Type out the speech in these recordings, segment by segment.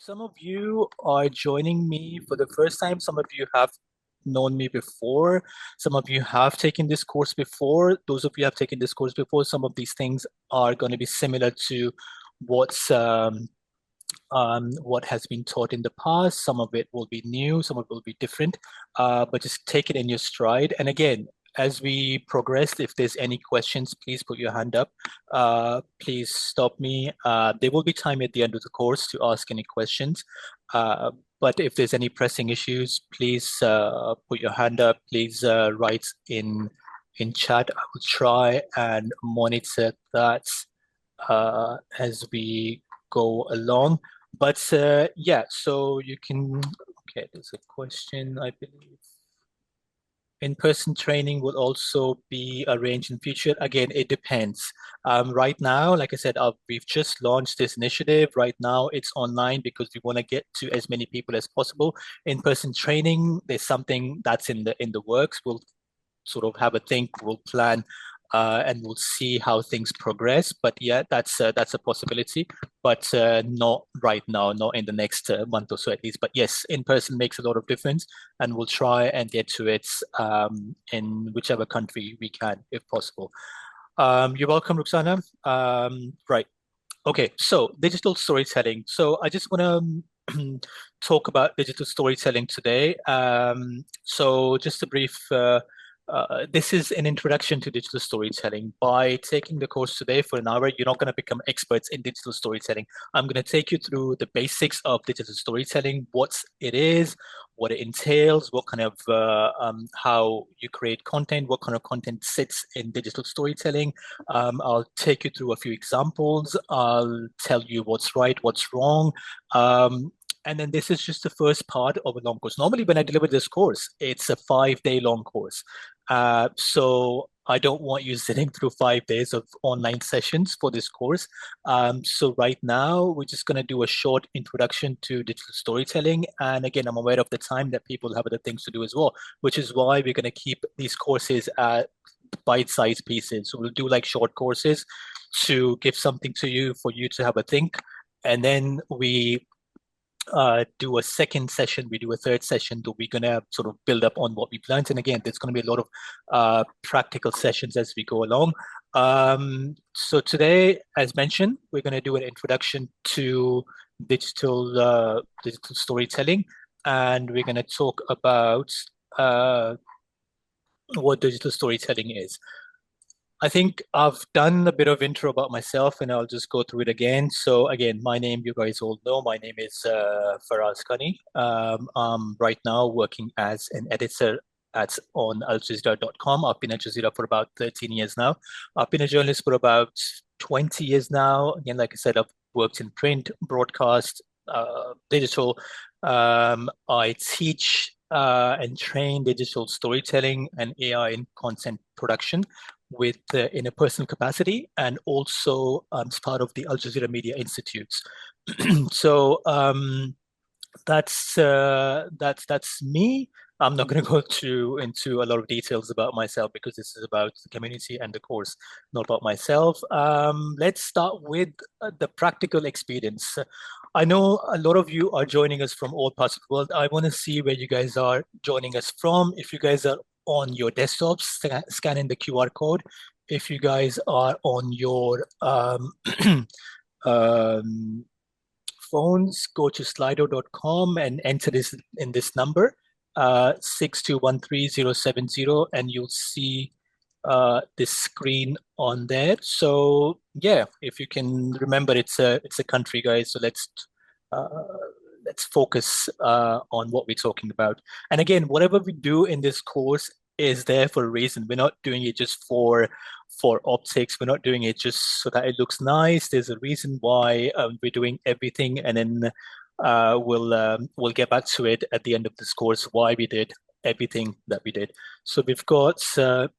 Some of you are joining me for the first time. Some of you have known me before. Some of you have taken this course before. Those of you have taken this course before, some of these things are going to be similar to what's what has been taught in the past. Some of it will be new, some of it will be different, but just take it in your stride. And again, as we progress, if there's any questions, please put your hand up. Please stop me. There will be time at the end of the course to ask any questions. Uh, but if there's any pressing issues, please put your hand up. Please write in chat. I will try and monitor that as we go along. But yeah, so you can, okay, there's a question, I believe. In-person training will also be arranged in future. Again, it depends. Right now, like I said, we've just launched this initiative. Right now, it's online because we want to get to as many people as possible. In-person training, there's something that's in the works. We'll sort of have a think, we'll plan, and we'll see how things progress. But yeah, that's a possibility, but not right now, not in the next month or so at least. But yes, in person makes a lot of difference, and we'll try and get to it in whichever country we can, if possible. You're welcome, Ruxana. Right. Okay, so digital storytelling. So I just want to talk about digital storytelling today. So just a brief this is an introduction to digital storytelling. By taking the course today for an hour, you're not going to become experts in digital storytelling. I'm going to take you through the basics of digital storytelling, what it is, what it entails, what kind of how you create content, what kind of content sits in digital storytelling. I'll take you through a few examples. I'll tell you what's right, what's wrong. And then this is just the first part of a long course. Normally, when I deliver this course, it's a 5 day long course. So I don't want you sitting through 5 days of online sessions for this course. So right now, we're just going to do a short introduction to digital storytelling. And again, I'm aware of the time that people have other things to do as well, which is why we're going to keep these courses at bite-sized pieces. So we'll do like short courses to give something to you for you to have a think. And then we do a second session, we do a third session, that we're going to sort of build up on what we've learned. And again, there's going to be a lot of practical sessions as we go along. So today, as mentioned, we're going to do an introduction to digital storytelling, and we're going to talk about what digital storytelling is. I think I've done a bit of intro about myself, and I'll just go through it again. So again, my name, you guys all know, my name is Faras Ghani. I'm right now working as an editor on aljazeera.com. I've been at Jazeera for about 13 years now. I've been a journalist for about 20 years now. Again, like I said, I've worked in print, broadcast, digital. I teach and train digital storytelling and AI in content production with in a personal capacity, and also as part of the Al Jazeera Media Institutes. So that's me. I'm not going to go into a lot of details about myself because this is about the community and the course, not about myself. Let's start with the practical experience. I know a lot of you are joining us from all parts of the world. I want to see where you guys are joining us from. If you guys are on your desktops, scanning the QR code. If you guys are on your um, phones, go to slido.com and enter this in this number, 6213-070, and you'll see this screen on there. So yeah, if you can remember, it's a country, guys. So uh, let's focus on what we're talking about. And again, whatever we do in this course is there for a reason. We're not doing it just for optics. We're not doing it just so that it looks nice. There's a reason why we're doing everything, and then we'll get back to it at the end of this course why we did everything that we did. So we've got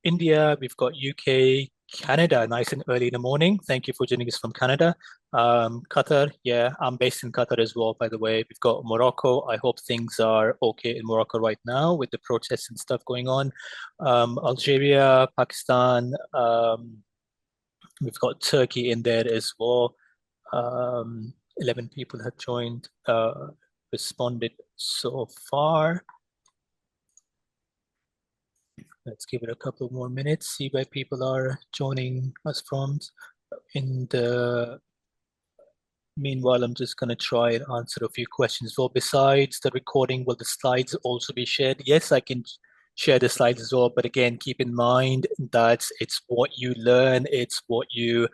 India, we've got UK, Canada, nice and early in the morning. Thank you for joining us from Canada. Qatar, yeah, I'm based in Qatar as well, by the way. We've got Morocco. I hope things are okay in Morocco right now with the protests and stuff going on. Algeria, Pakistan, we've got Turkey in there as well. 11 people have joined, responded so far. Let's give it a couple more minutes, see where people are joining us from. In the meanwhile, I'm just going to try and answer a few questions. Well, besides the recording, will the slides also be shared? Yes, I can share the slides as well. But again, keep in mind that it's what you learn, it's what you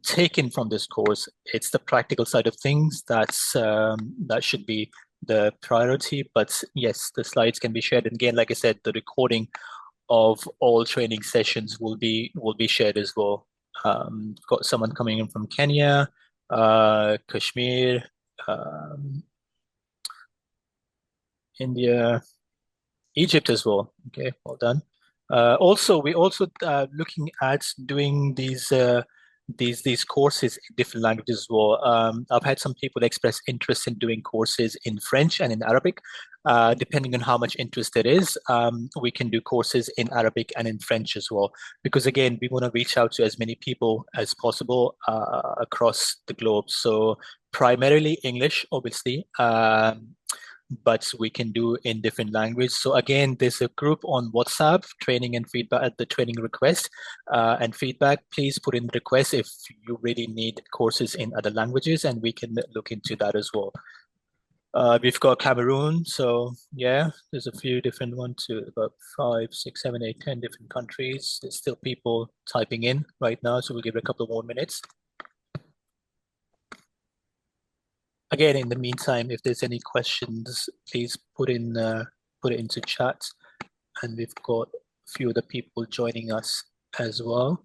taken from this course. It's the practical side of things that should be the priority. But yes, the slides can be shared. And again, like I said, the recording of all training sessions will be shared as well. Got someone coming in from Kenya, Kashmir, um, India, Egypt as well. Okay, well done. We also looking at doing these courses in different languages as well. I've had some people express interest in doing courses in French and in Arabic. Depending on how much interest there is, we can do courses in Arabic and in French as well. Because again, we want to reach out to as many people as possible across the globe. So primarily English, obviously. But we can do in different language. So again, there's a group on WhatsApp, training and feedback at the training request and feedback. Please put in requests if you really need courses in other languages, and we can look into that as well. We've got Cameroon, so yeah, there's a few different ones too, about 5, 6, 7, 8, 10 different countries. There's still people typing in right now, so we'll give it a couple more minutes. Again, in the meantime, if there's any questions, please put it into chat. And we've got a few other people joining us as well.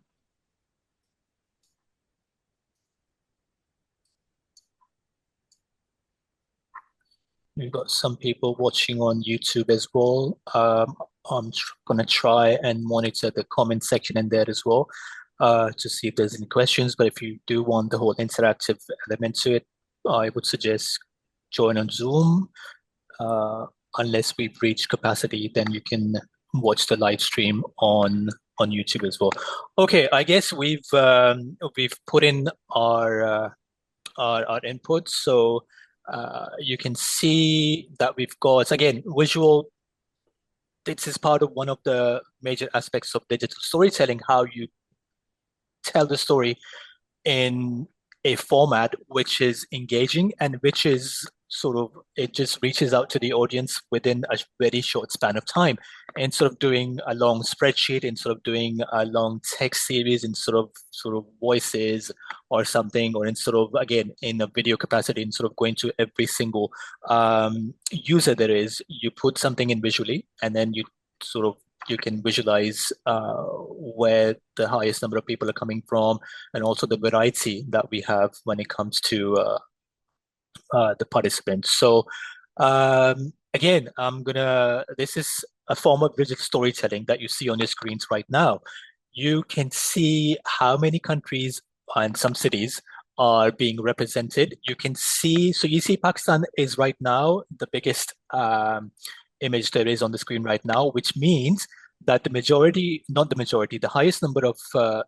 We've got some people watching on YouTube as well. I'm going to try and monitor the comment section in there as well to see if there's any questions. But if you do want the whole interactive element to it, I would suggest join on Zoom. Unless we've reached capacity, then you can watch the live stream on YouTube as well. Okay, I guess we've put in our inputs, so you can see that we've got again visual. This is part of one of the major aspects of digital storytelling, how you tell the story in a format which is engaging and which is sort of it just reaches out to the audience within a very short span of time. Instead of doing a long spreadsheet, instead of doing a long text series in sort of voices or something, or instead of again in a video capacity, instead of going to every single user there is, you put something in visually, and then sort of you can visualize where the highest number of people are coming from, and also the variety that we have when it comes to the participants. So again, this is a form of digital storytelling that you see on your screens right now. You can see how many countries and some cities are being represented. You can see, so you see Pakistan is right now the biggest image there is on the screen right now, which means that the majority, not the majority, the highest number of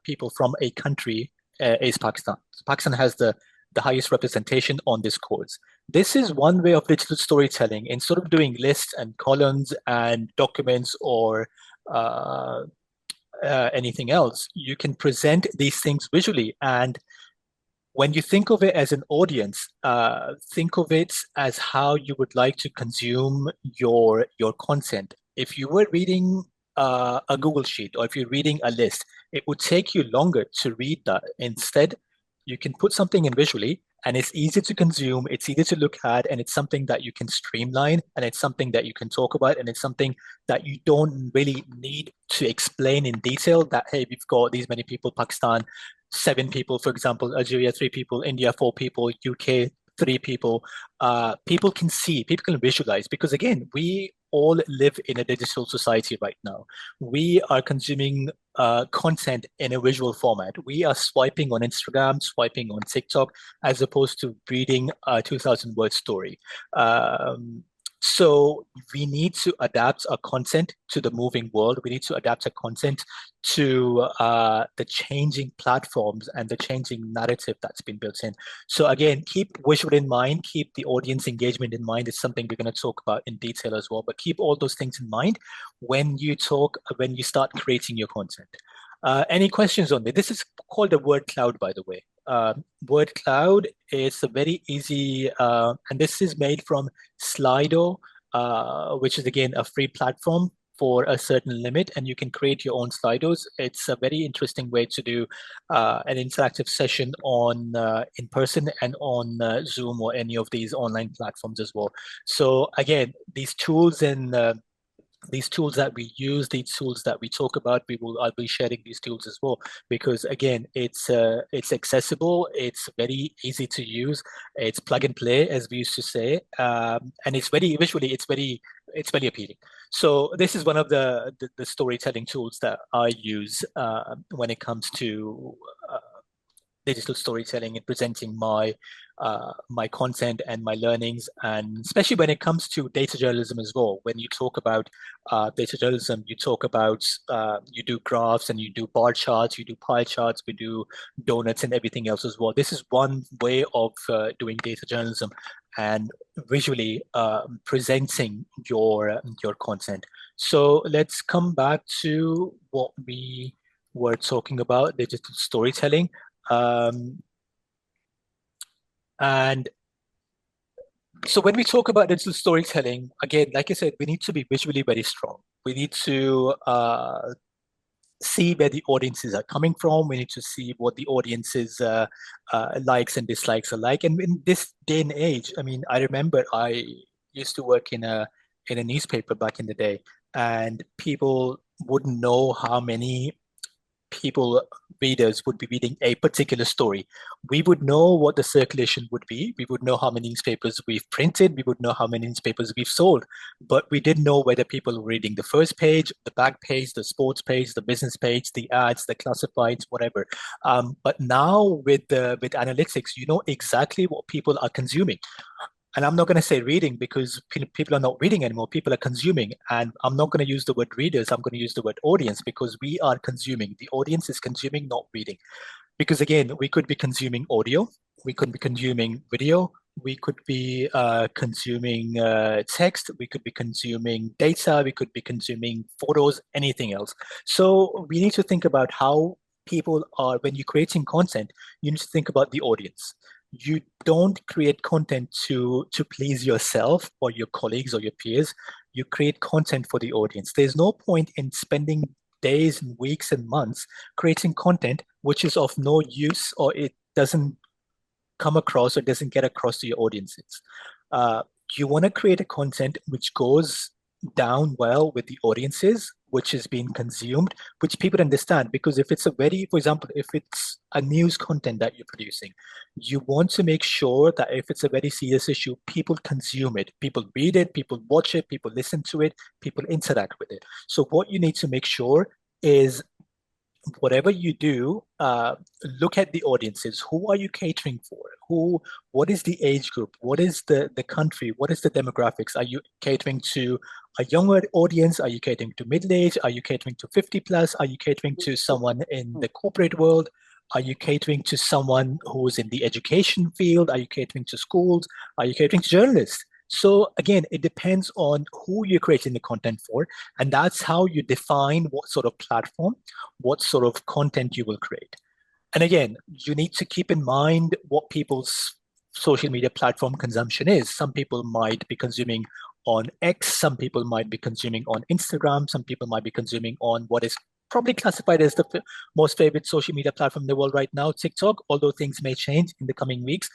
people from a country is Pakistan. So Pakistan has the highest representation on this course. This is one way of digital storytelling. Instead of doing lists and columns and documents or anything else, you can present these things visually. And when you think of it as an audience, think of it as how you would like to consume your content. If you were reading a Google sheet, or if you're reading a list, it would take you longer to read that. Instead, you can put something in visually, and it's easy to consume, it's easy to look at, and it's something that you can streamline, and it's something that you can talk about, and it's something that you don't really need to explain in detail that, hey, we've got these many people, Pakistan, 7 people, for example, Algeria, 3 people, India, 4 people, UK, 3 people. People can see, people can visualize, because again, we all live in a digital society right now. We are consuming content in a visual format. We are swiping on Instagram, swiping on TikTok, as opposed to reading a 2,000 word story. So we need to adapt our content to the moving world. We need to adapt our content to the changing platforms and the changing narrative that's been built in. So again, keep visual in mind, keep the audience engagement in mind. It's something we're going to talk about in detail as well. But keep all those things in mind when you start creating your content. Any questions on this? This is called a word cloud, by the way. Word cloud is a very easy, and this is made from Slido, which is again a free platform for a certain limit, and you can create your own Slidos. It's a very interesting way to do an interactive session on in person and on Zoom or any of these online platforms as well. So again, these tools that we use, these tools that we talk about, I'll be sharing these tools as well because again, it's accessible, it's very easy to use, it's plug and play as we used to say, and it's very visually, it's very appealing. So this is one of the storytelling tools that I use when it comes to digital storytelling and presenting my content and my learnings, and especially when it comes to data journalism as well. When you talk about data journalism, you talk about you do graphs and you do bar charts, you do pie charts, we do donuts and everything else as well. This is one way of doing data journalism and visually presenting your content. So let's come back to what we were talking about, digital storytelling. Um, and so when we talk about digital storytelling, again, like I said, we need to be visually very strong. We need to see where the audiences are coming from. We need to see what the audience's likes and dislikes are like. And in this day and age, I mean, I remember I used to work in a newspaper back in the day, and people wouldn't know how many people, readers, would be reading a particular story. We would know what the circulation would be. We would know how many newspapers we've printed. We would know how many newspapers we've sold. But we didn't know whether people were reading the first page, the back page, the sports page, the business page, the ads, the classifieds, whatever. But now with analytics, you know exactly what people are consuming. And I'm not going to say reading because people are not reading anymore. People are consuming. And I'm not going to use the word readers. I'm going to use the word audience because we are consuming. The audience is consuming, not reading. Because again, we could be consuming audio, we could be consuming video, we could be consuming text, we could be consuming data, we could be consuming photos, anything else. So we need to think about how people are, when you're creating content, you need to think about the audience. You don't create content to please yourself or your colleagues or your peers. You create content for the audience. There's no point in spending days and weeks and months creating content which is of no use or it doesn't come across or doesn't get across to your audiences. Uh, you want to create a content which goes down well with the audiences, which is being consumed, which people understand. Because if it's a very, for example, if it's a news content that you're producing, you want to make sure that if it's a very serious issue, people consume it, people read it, people watch it, people listen to it, people interact with it. So what you need to make sure is whatever you do, look at the audiences. Who are you catering for? What is the age group? What is the country? What is the demographics? Are you catering to a younger audience? Are you catering to middle age? Are you catering to 50 plus? Are you catering to someone in the corporate world? Are you catering to someone who's in the education field? Are you catering to schools? Are you catering to journalists? So again, it depends on who you're creating the content for, and that's how you define what sort of platform, what sort of content you will create. And again, you need to keep in mind what people's social media platform consumption is. Some people might be consuming on X, some people might be consuming on Instagram, some people might be consuming on what is probably classified as the most favorite social media platform in the world right now, TikTok, although things may change in the coming weeks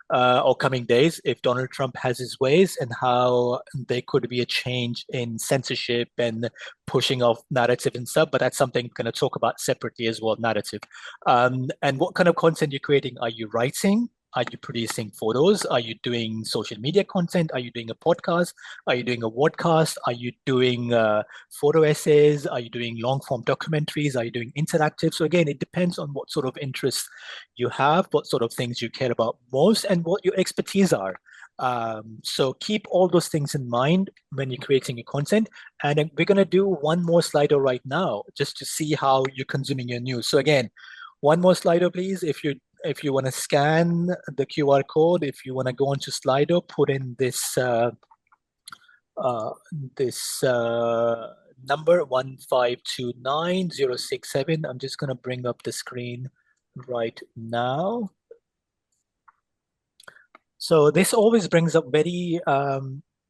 or coming days if Donald Trump has his ways and how there could be a change in censorship and pushing of narrative and stuff. But that's something I'm going to talk about separately as well, narrative. And what kind of content you're creating? Are you writing? Are you producing photos? Are you doing social media content? Are you doing a podcast? Are you doing a podcast? Are you doing photo essays? Are you doing long form documentaries? Are you doing interactive? So again, it depends on what sort of interests you have, what sort of things you care about most, and what your expertise are. So keep all those things in mind when you're creating your content. And then we're going to do one more Slido right now, just to see how you're consuming your news. So again, one more Slido, please. If you want to scan the QR code, if you want to go onto Slido, put in uh, this number 1529067. I'm just going to bring up the screen right now. So this always brings up very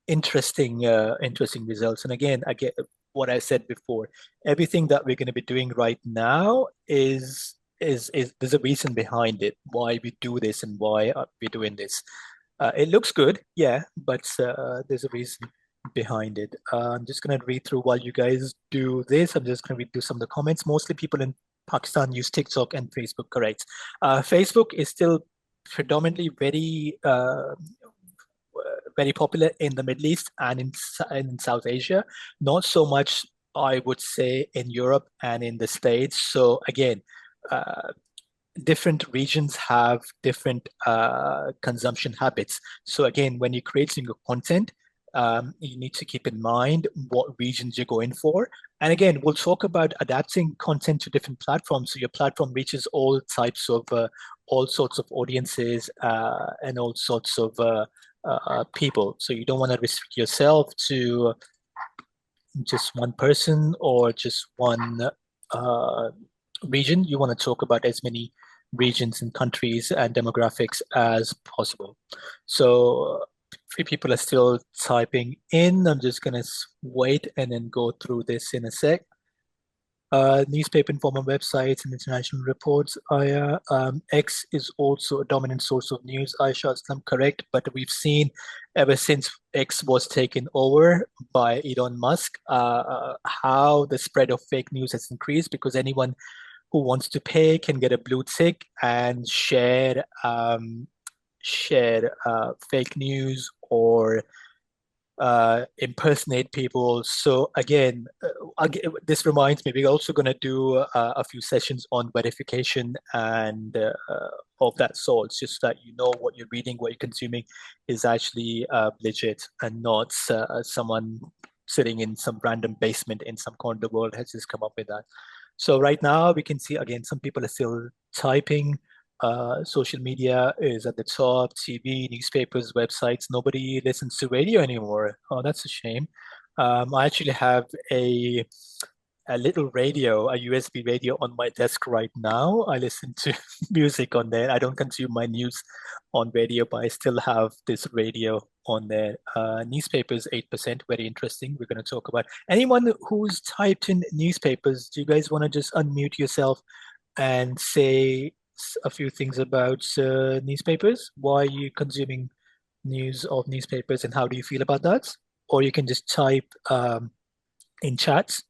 interesting results. And again, I get what I said before. Everything that we're going to be doing right now is there's a reason behind it, why we do this and why we're doing this. It looks good, yeah, but there's a reason behind it. I'm just going to read through while you guys do this. I'm just going to read through some of the comments. Mostly people in Pakistan use TikTok and Facebook, correct? Facebook is still predominantly very popular in the Middle East and in South Asia. Not so much, I would say, in Europe and in the States. So again, uh, different regions have different consumption habits. So again, when you're creating your content, you need to keep in mind what regions you're going for. And again, we'll talk about adapting content to different platforms, so your platform reaches all sorts of audiences and all sorts of people. So you don't want to restrict yourself to just one person or just one uh, region. You want to talk about as many regions and countries and demographics as possible. So few people are still typing in. I'm just going to wait and then go through this in a sec. Newspaper informal websites and international reports. X is also a dominant source of news. Aisha Islam, correct, but we've seen ever since X was taken over by Elon Musk, how the spread of fake news has increased because anyone who wants to pay can get a blue tick and share fake news or impersonate people. So again, this reminds me, we're also going to do a few sessions on verification and of that sort, just so that you know what you're reading, what you're consuming is actually legit and not someone sitting in some random basement in some corner of the world has just come up with that. So right now we can see again, some people are still typing. Social media is at the top, TV, newspapers, websites. Nobody listens to radio anymore. Oh, that's a shame. I actually have a little radio, a USB radio on my desk right now. I listen to music on there. I don't consume my news on radio, but I still have this radio on there. Newspapers, 8%, very interesting. We're going to talk about anyone who's typed in newspapers. Do you guys want to just unmute yourself and say a few things about newspapers? Why are you consuming news of newspapers and how do you feel about that? Or you can just type in chats.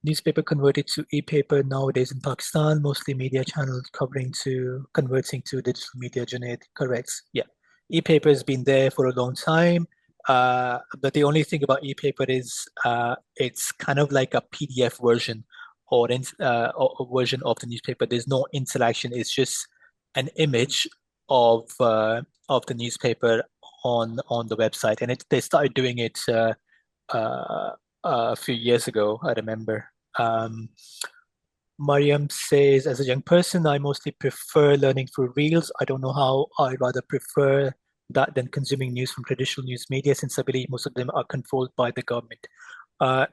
Newspaper converted to e-paper nowadays in Pakistan, mostly media channels converting to digital media generate. Correct. Yeah. E-paper has been there for a long time. But the only thing about e-paper is it's kind of like a PDF version or a version of the newspaper. There's no interaction. It's just an image of the newspaper on the website, and they started doing it uh, a few years ago, I remember. Um, Mariam says, as a young person, I mostly prefer learning through reels. I don't know how I rather prefer that than consuming news from traditional news media, since I believe most of them are controlled by the government.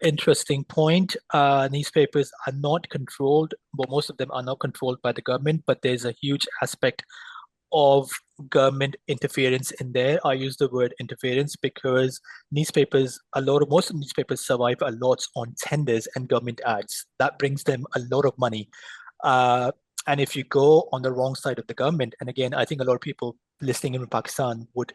Interesting point. Newspapers are not controlled, well, most of them are not controlled by the government, but there's a huge aspect of government interference in there. I use the word interference because most of newspapers survive a lot on tenders and government ads. That brings them a lot of money. And if you go on the wrong side of the government, and again, I think a lot of people listening in Pakistan would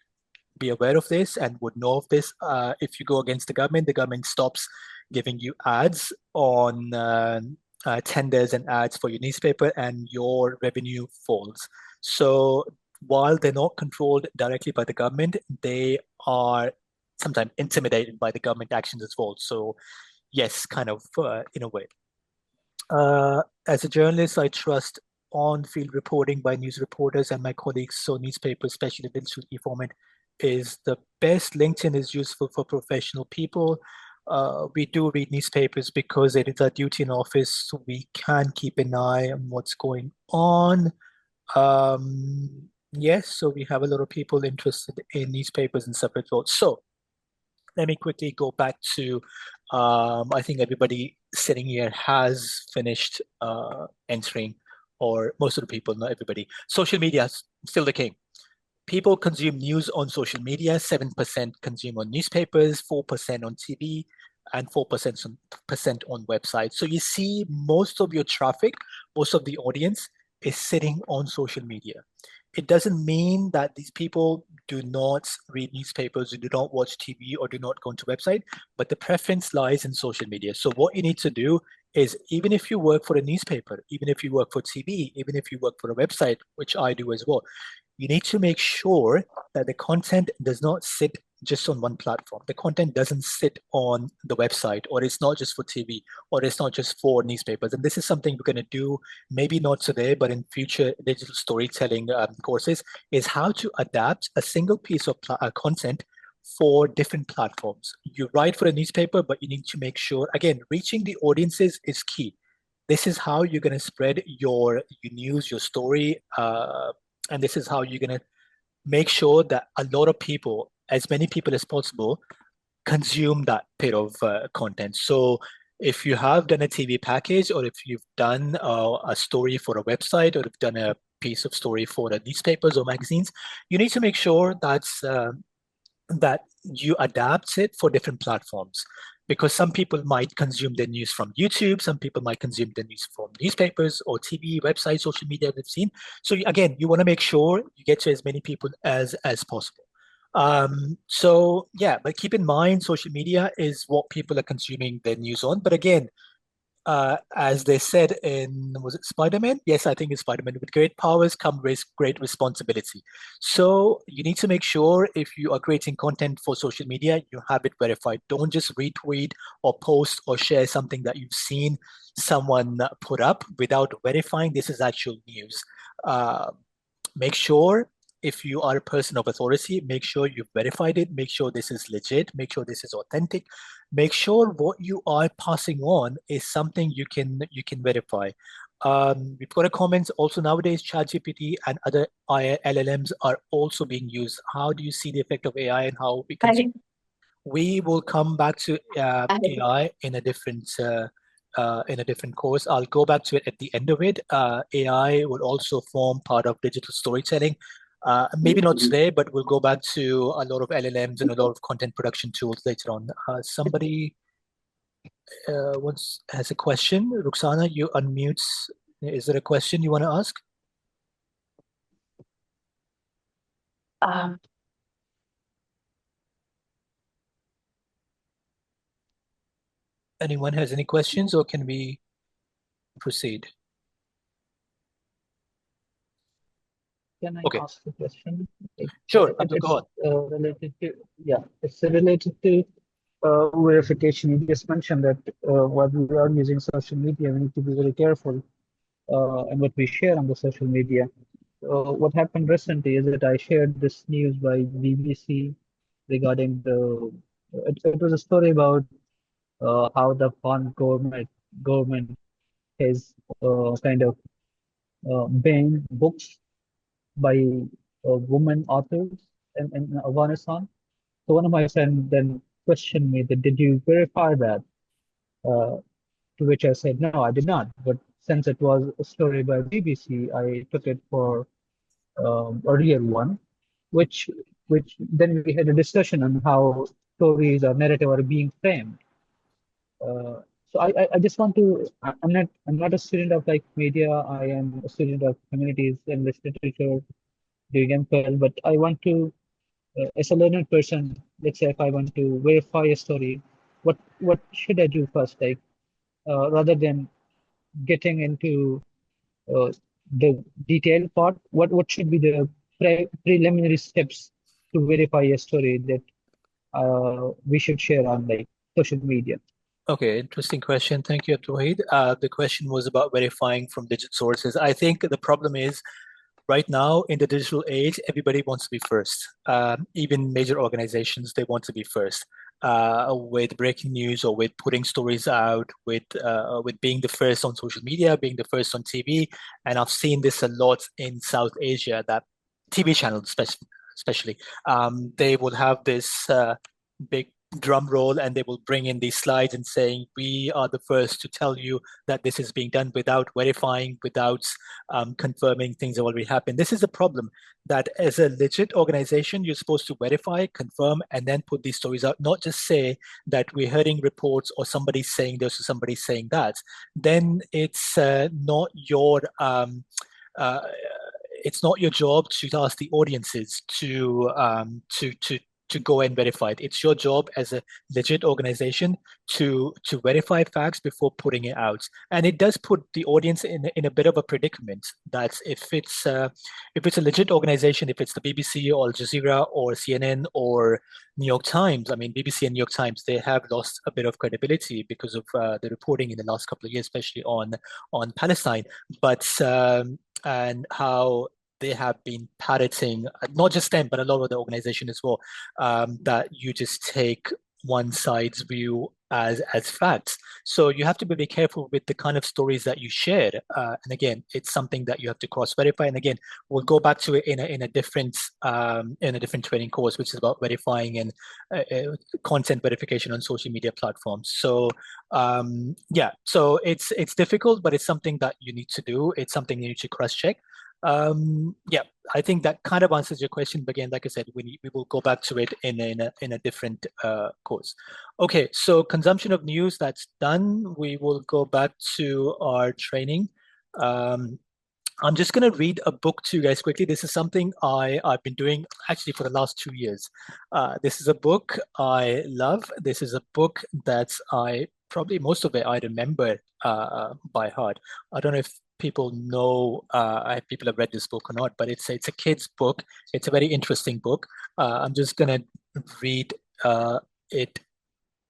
be aware of this and would know of this. If you go against the government stops giving you ads on tenders and ads for your newspaper, and your revenue falls. So while they're not controlled directly by the government, they are sometimes intimidated by the government actions as well. So yes, kind of in a way. As a journalist, I trust on-field reporting by news reporters and my colleagues. So newspapers, especially digital e-format, is the best. LinkedIn is useful for professional people. We do read newspapers because it is our duty in office, so we can keep an eye on what's going on. Yes, so we have a lot of people interested in newspapers and separate votes. So let me quickly go back to, I think everybody sitting here has finished entering, or most of the people, not everybody. Social media is still the king. People consume news on social media, 7% consume on newspapers, 4% on TV, and 4% on websites. So you see most of your traffic, most of the audience is sitting on social media. It doesn't mean that these people do not read newspapers, do not watch TV, or do not go into website, but the preference lies in social media. So what you need to do is, even if you work for a newspaper, even if you work for TV, even if you work for a website, which I do as well, you need to make sure that the content does not sit just on one platform. The content doesn't sit on the website, or it's not just for TV, or it's not just for newspapers. And this is something we're going to do, maybe not today, but in future digital storytelling courses, is how to adapt a single piece of content for different platforms. You write for a newspaper, but you need to make sure, again, reaching the audiences is key. This is how you're going to spread your news, your story, and this is how you're going to make sure that a lot of people, as many people as possible, consume that bit of content. So if you have done a TV package, or if you've done a story for a website, or if you've done a piece of story for the newspapers or magazines, you need to make sure that you adapt it for different platforms, because some people might consume their news from YouTube, some people might consume the news from newspapers or TV, websites, social media they've seen. So again, you want to make sure you get to as many people as possible. So yeah, but keep in mind, social media is what people are consuming their news on. But again, as they said in, was it Spider-Man? Yes, I think it's Spider-Man. With great powers come great responsibility. So you need to make sure, if you are creating content for social media, you have it verified. Don't just retweet or post or share something that you've seen someone put up without verifying this is actual news. Uh, Make sure, if you are a person of authority, make sure you've verified it, make sure this is legit, make sure this is authentic, make sure what you are passing on is something you can verify. We've got a comment also, nowadays ChatGPT and other LLMs are also being used. How do you see the effect of AI and how we can? We will come back to AI in a different course. I'll go back to it at the end of it. AI will also form part of digital storytelling. Maybe not today, but we'll go back to a lot of LLMs and a lot of content production tools later on. Somebody has a question. Ruxana, you unmute. Is there a question you want to ask? Um, Anyone has any questions, or can we proceed? Can I Okay, ask a question? sure. Abdul, go on. Related to, yeah, it's related to verification. You just mentioned that while we are using social media, we need to be very careful and what we share on the social media. What happened recently is that I shared this news by BBC regarding it was a story about how the foreign government has kind of banned books by women authors in Afghanistan. So one of my friends then questioned me that did you verify that? Uh, to which I said no, I did not. But since it was a story by BBC, I took it for a real one, which then we had a discussion on how stories or narrative are being framed. So I just want to I'm not a student of like media. I am a student of humanities, English literature, doing MPhil, but I want to as a learned person, let's say if I want to verify a story, what should I do first? Like rather than getting into uh, the detailed part, what should be the preliminary steps to verify a story that we should share on like social media? Okay, interesting question. Thank you, Abdulwahid. The question was about verifying from digit sources. I think the problem is right now in the digital age, everybody wants to be first. Even major organizations, they want to be first with breaking news or with putting stories out, with being the first on social media, being the first on TV. And I've seen this a lot in South Asia that TV channels, especially, they will have this big drum roll and they will bring in these slides and saying we are the first to tell you that this is being done without verifying, without confirming things have already happened. This is a problem that as a legit organization, you're supposed to verify, confirm, and then put these stories out, not just say that we're hearing reports or somebody's saying this or somebody's saying that. Then not your uh, it's not your job to ask the audiences to go and verify it. It's your job as a legit organization to verify facts before putting it out. And it does put the audience in a bit of a predicament that if it's a legit organization, if it's the BBC or Al Jazeera or CNN or New York Times, I mean BBC and New York Times, they have lost a bit of credibility because of the reporting in the last couple of years, especially on Palestine. But and how they have been parroting, not just them, but a lot of the organization as well, that you just take one side's view as facts. So you have to be careful with the kind of stories that you share. And again, it's something that you have to cross verify. And again, we'll go back to it in a different training course, which is about verifying and content verification on social media platforms. So yeah, so it's difficult, but it's something that you need to do. It's something you need to cross check. Yeah, I think that kind of answers your question. But again, like I said, we will go back to it in a different course. Okay, so consumption of news, that's done. We will go back to our training. Um, I'm just going to read a book to you guys quickly. This is something I've been doing actually for the last 2 years. This is a book I love. This is a book that I probably most of it I remember by heart. I don't know if people know if people have read this book or not, but it's a kid's book. It's a very interesting book. I'm just going to read it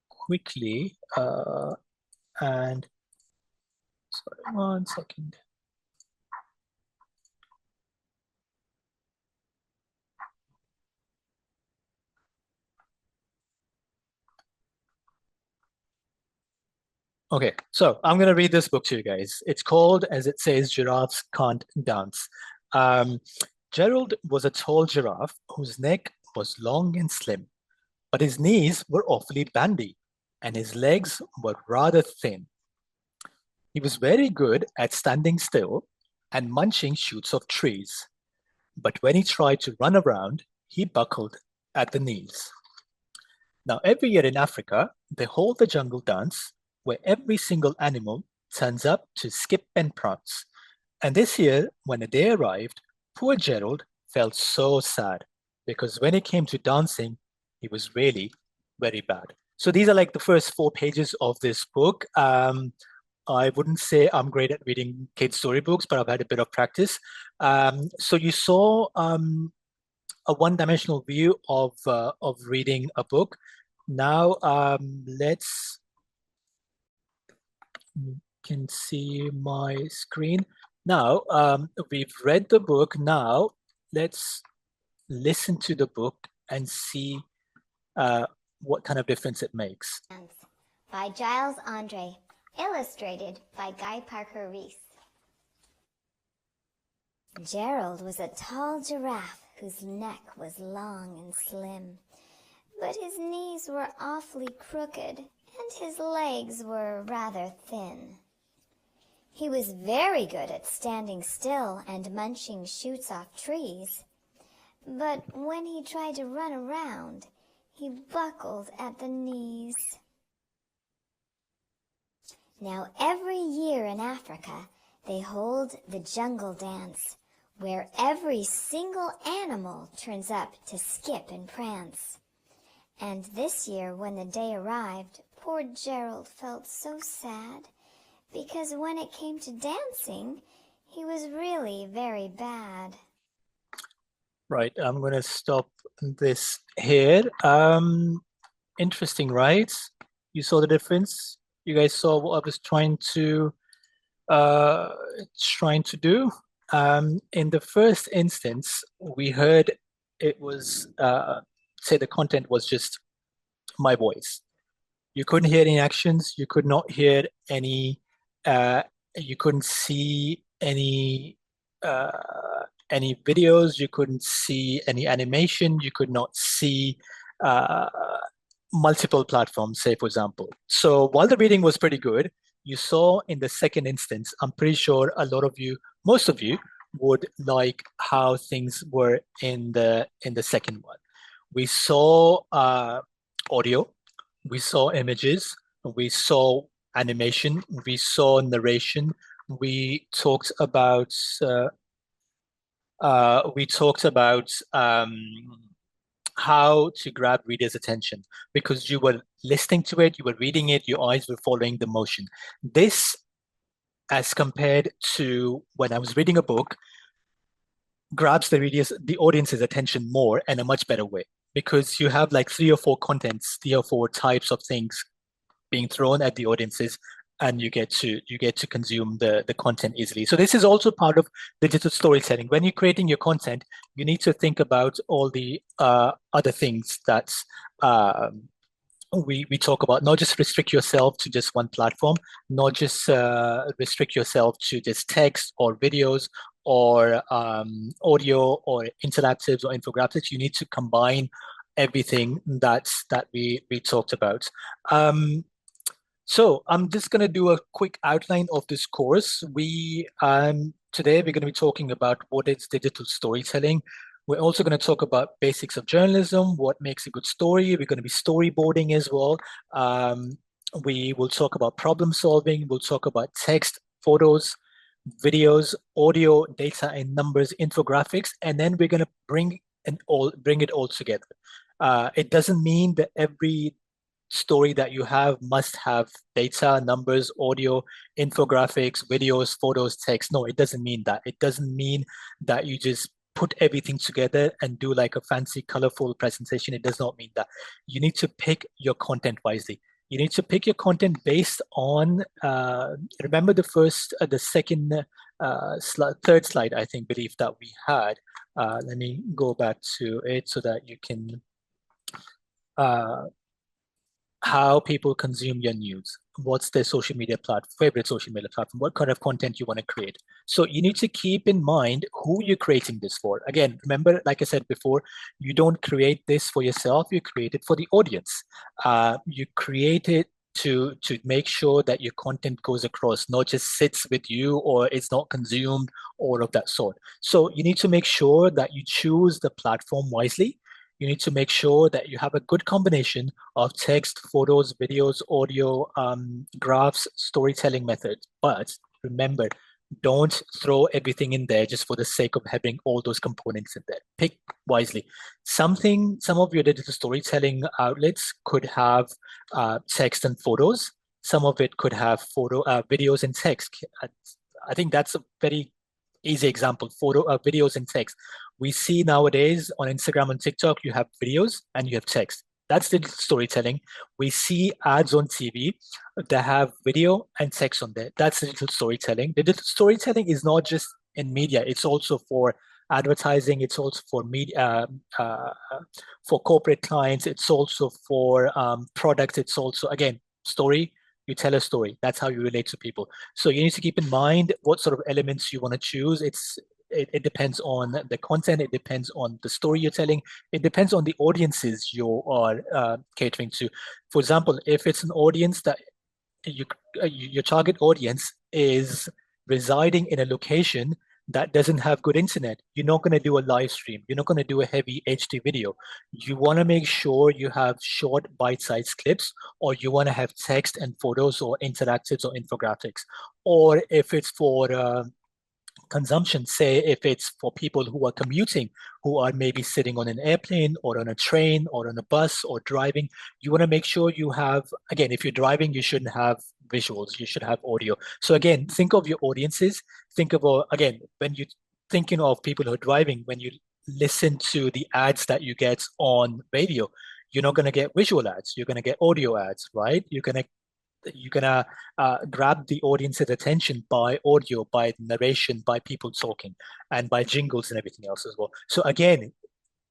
quickly. And sorry, one second. Okay, so I'm going to read this book to you guys. It's called, as it says, Giraffes Can't Dance. Um, Gerald was a tall giraffe whose neck was long and slim, but his knees were awfully bandy and his legs were rather thin. He was very good at standing still and munching shoots of trees, but when he tried to run around, he buckled at the knees. Now, every year in Africa, they hold the jungle dance where every single animal turns up to skip and prance. And this year, when the day arrived, poor Gerald felt so sad because when it came to dancing, he was really very bad. So these are like the first 4 pages of this book. I wouldn't say I'm great at reading kids' storybooks, but I've had a bit of practice. So you saw a one-dimensional view of reading a book. Now let's you can see my screen. Now we've read the book. Now let's listen to the book and see uh, what kind of difference it makes. By Giles Andre, illustrated by Guy Parker Reese. Gerald was a tall giraffe whose neck was long and slim, but his knees were awfully crooked and his legs were rather thin. He was very good at standing still and munching shoots off trees, but when he tried to run around, he buckled at the knees. Now every year in Africa, they hold the jungle dance, where every single animal turns up to skip and prance. And this year, when the day arrived, poor Gerald felt so sad, because when it came to dancing, he was really very bad. Right, I'm going to stop this here. Interesting, right? You saw the difference? You guys saw what I was uh, trying to do. In the first instance, we heard it was, say the content was just my voice. You couldn't hear any actions. You could not hear any, uh, you couldn't see uh, any videos. You couldn't see any animation. You could not see uh, multiple platforms, say, for example. So while the reading was pretty good, you saw in the second instance, I'm pretty sure a lot of you, most of you, would like how things were in the second one. We saw audio, we saw images, we saw animation, we saw narration, we talked about uh, we talked about how to grab readers' attention because you were listening to it, you were reading it, your eyes were following the motion. This, as compared to when I was reading a book, grabs the audience's attention more in a much better way because you have like three or four contents, three or four types of things being thrown at the audiences, and you get to consume the content easily. So this is also part of digital storytelling. When you're creating your content, you need to think about all the other things that um, we talk about. Not just restrict yourself to just one platform, not just restrict yourself to just text or videos or audio or interactives or infographics. You need to combine everything that we talked about. So I'm just going to do a quick outline of this course. Today we're going to be talking about what is digital storytelling. We're also going to talk about basics of journalism, what makes a good story. We're going to be storyboarding as well. We will talk about problem solving. We'll talk about text, photos, videos, audio, data and numbers, infographics, and then we're going to bring it all together. It doesn't mean that every story that you have must have data, numbers, audio, infographics, videos, photos, text. No, it doesn't mean that. It doesn't mean that you just put everything together and do like a fancy, colorful presentation. It does not mean that. You need to pick your content wisely. You need to pick your content based on, remember the second, third slide, I think, believe that we had. Let me go back to it so that you can how people consume your news. What's their favorite social media platform? What kind of content you want to create? So you need to keep in mind who you're creating this for. Again, remember, like I said before, you don't create this for yourself. You create it for the audience. You create it to make sure that your content goes across, not just sits with you or it's not consumed, all of that sort. So you need to make sure that you choose the platform wisely. You need to make sure that you have a good combination of text, photos, videos, audio, graphs, storytelling methods. But remember, don't throw everything in there just for the sake of having all those components in there. Pick wisely. Some of your digital storytelling outlets could have text and photos. Some of it could have videos and text. I think that's a very easy example, videos and text. We see nowadays on Instagram and TikTok, you have videos and you have text. That's digital storytelling. We see ads on TV that have video and text on there. That's digital storytelling. Digital storytelling is not just in media. It's also for advertising. It's also for media, for corporate clients. It's also for products. It's also, again, story. You tell a story. That's how you relate to people. So you need to keep in mind what sort of elements you want to choose. It depends on the content. It depends on the story you're telling. It depends on the audiences you are catering to. For example, if it's an audience that your target audience is residing in a location that doesn't have good internet, you're not going to do a live stream. You're not going to do a heavy HD video. You want to make sure you have short bite-sized clips, or you want to have text and photos or interactives or infographics. Or if it's for consumption, say if it's for people who are commuting, who are maybe sitting on an airplane or on a train or on a bus or driving, you want to make sure you have, again, if you're driving, you shouldn't have visuals, you should have audio. So again, think of your audiences. Think of, again, when you're thinking of people who are driving, when you listen to the ads that you get on radio, you're not going to get visual ads, you're going to get audio ads, right? You're going to You're gonna grab the audience's attention by audio, by narration, by people talking, and by jingles and everything else as well. So again,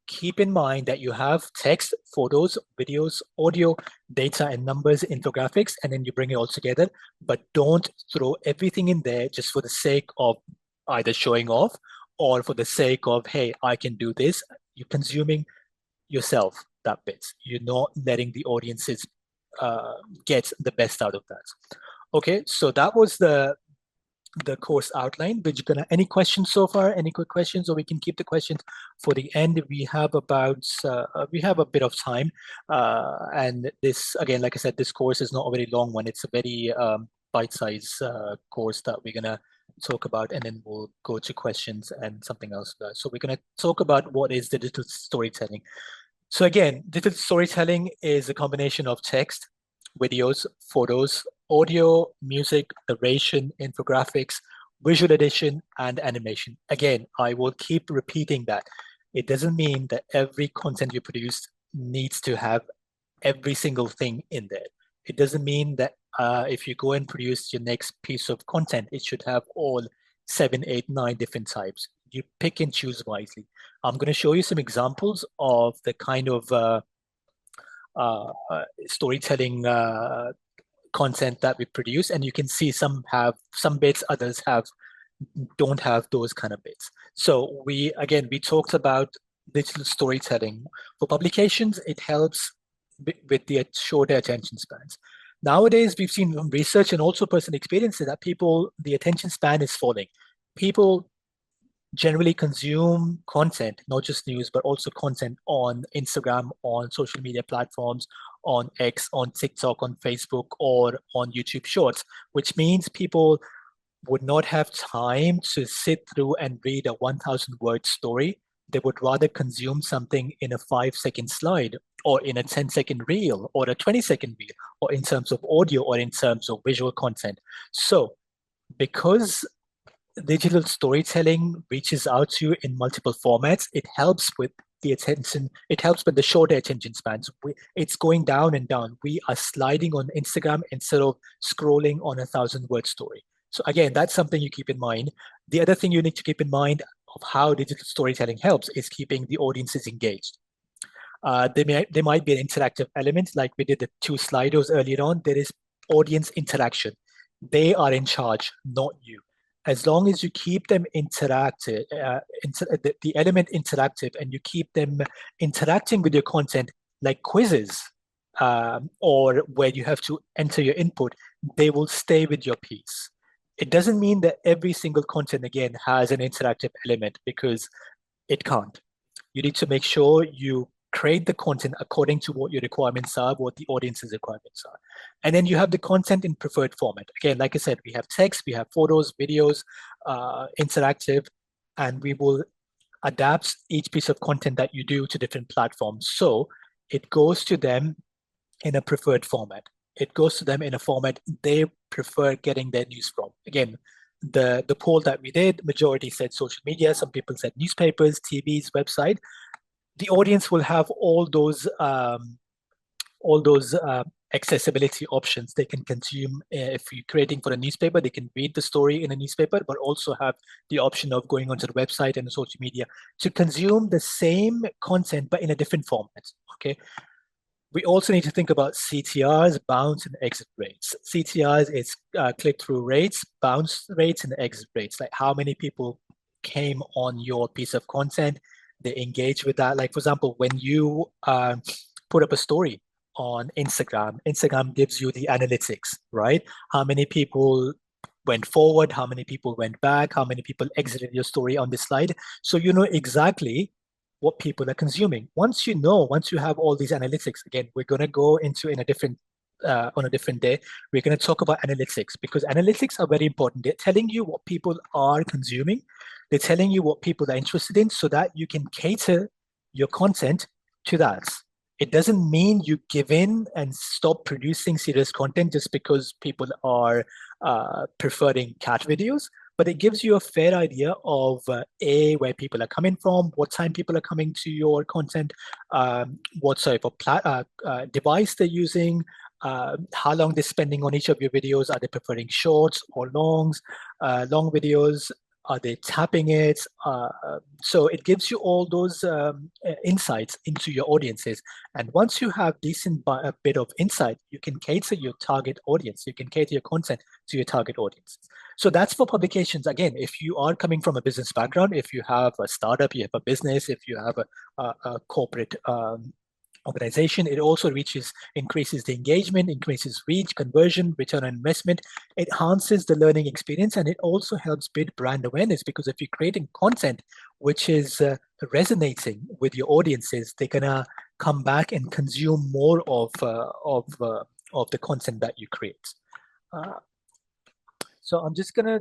keep in mind that you have text, photos, videos, audio, data, and numbers, infographics, and then you bring it all together. But don't throw everything in there just for the sake of either showing off or for the sake of, hey, I can do this. You're consuming yourself that bit. You're not letting the audiences get the best out of that. Okay, so that was the course outline. But you're gonna any questions so far? Any quick questions, or we can keep the questions for the end. We have a bit of time, and this again, like I said, this course is not a very long one. It's a very bite-sized course that we're gonna talk about, and then we'll go to questions and something else. So we're gonna talk about what is digital storytelling. So again, digital storytelling is a combination of text, videos, photos, audio, music, narration, infographics, visual edition, and animation. Again, I will keep repeating that. It doesn't mean that every content you produce needs to have every single thing in there. It doesn't mean that if you go and produce your next piece of content, it should have all 7, 8, 9 different types. You pick and choose wisely. I'm going to show you some examples of the kind of storytelling content that we produce, and you can see some have some bits, others don't have those kind of bits. So we talked about digital storytelling. For publications, it helps with the shorter attention spans. Nowadays, we've seen from research and also personal experiences that the attention span is falling. People generally consume content, not just news, but also content on Instagram, on social media platforms, on X, on TikTok, on Facebook, or on YouTube Shorts, which means people would not have time to sit through and read a 1,000-word story. They would rather consume something in a 5-second slide, or in a 10-second reel, or a 20-second reel, or in terms of audio, or in terms of visual content. So because digital storytelling reaches out to you in multiple formats, it helps with the attention, it helps with the shorter attention spans. It's going down and down. We are sliding on Instagram instead of scrolling on a 1,000-word story. So again, that's something you keep in mind. The other thing you need to keep in mind of how digital storytelling helps is keeping the audiences engaged. There might be an interactive element, like we did the 2 Slidos earlier on. There is audience interaction. They are in charge, not you. As long as you keep them interactive, the element interactive, and you keep them interacting with your content like quizzes, or where you have to enter your input, they will stay with your piece. It doesn't mean that every single content, again, has an interactive element, because it can't. You need to make sure you create the content according to what your requirements are, what the audience's requirements are. And then you have the content in preferred format. Again, like I said, we have text, we have photos, videos, interactive, and we will adapt each piece of content that you do to different platforms. So it goes to them in a preferred format. It goes to them in a format they prefer getting their news from. Again, the poll that we did, majority said social media, some people said newspapers, TVs, website. The audience will have all those accessibility options. They can consume, if you're creating for a newspaper, they can read the story in a newspaper, but also have the option of going onto the website and the social media to consume the same content, but in a different format, okay? We also need to think about CTRs, bounce and exit rates. CTRs is click-through rates, bounce rates, and exit rates, like how many people came on your piece of content, they engage with that. Like, for example, when you put up a story on Instagram, Instagram gives you the analytics, right? How many people went forward, how many people went back, how many people exited your story on this slide. So you know exactly what people are consuming. Once you have all these analytics, again, we're going to go into on a different day, we're going to talk about analytics, because analytics are very important. They're telling you what people are consuming. They're telling you what people are interested in, so that you can cater your content to that. It doesn't mean you give in and stop producing serious content just because people are preferring cat videos, but it gives you a fair idea of where people are coming from, what time people are coming to your content, what sort of device they're using, how long they're spending on each of your videos. Are they preferring shorts or longs? Long videos, are they tapping it? So it gives you all those insights into your audiences. And once you have a bit of insight, you can cater your target audience. You can cater your content to your target audience. So that's for publications. Again, if you are coming from a business background, if you have a startup, you have a business, if you have a corporate organization, it also increases the engagement, increases reach, conversion, return on investment. It enhances the learning experience, and it also helps build brand awareness, because if you're creating content which is resonating with your audiences, they're gonna come back and consume more of the content that you create. So I'm just gonna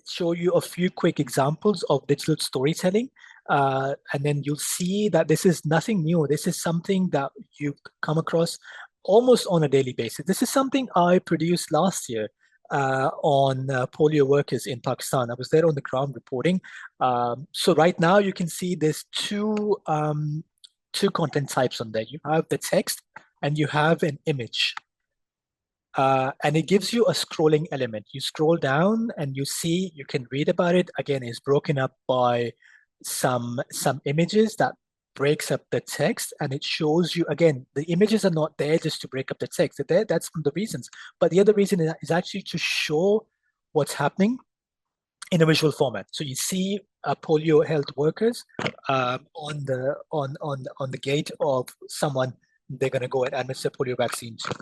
show you a few quick examples of digital storytelling. And then you'll see that this is nothing new. This is something that you come across almost on a daily basis. This is something I produced last year on polio workers in Pakistan. I was there on the ground reporting. So right now you can see there's two content types on there. You have the text and you have an image. And it gives you a scrolling element. You scroll down and you can read about it. Again, it's broken up by some images that breaks up the text, and it shows you, again, the images are not there just to break up the text. They're there, that's one of the reasons. But the other reason is actually to show what's happening in a visual format. So you see polio health workers on the gate of someone they're going to go and administer polio vaccine to.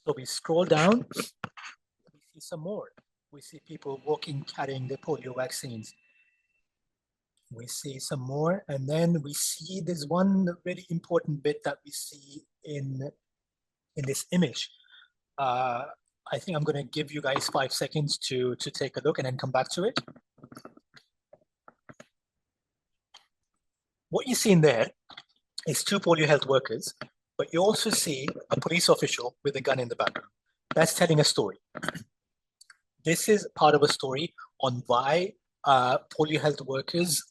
So we scroll down, we see some more. We see people walking, carrying the polio vaccines. We see some more, and then we see there's one very important bit that we see in this image. I think I'm going to give you guys 5 seconds to take a look and then come back to it. What you see in there is 2 polio health workers, but you also see a police official with a gun in the background. That's telling a story. This is part of a story on why polio health workers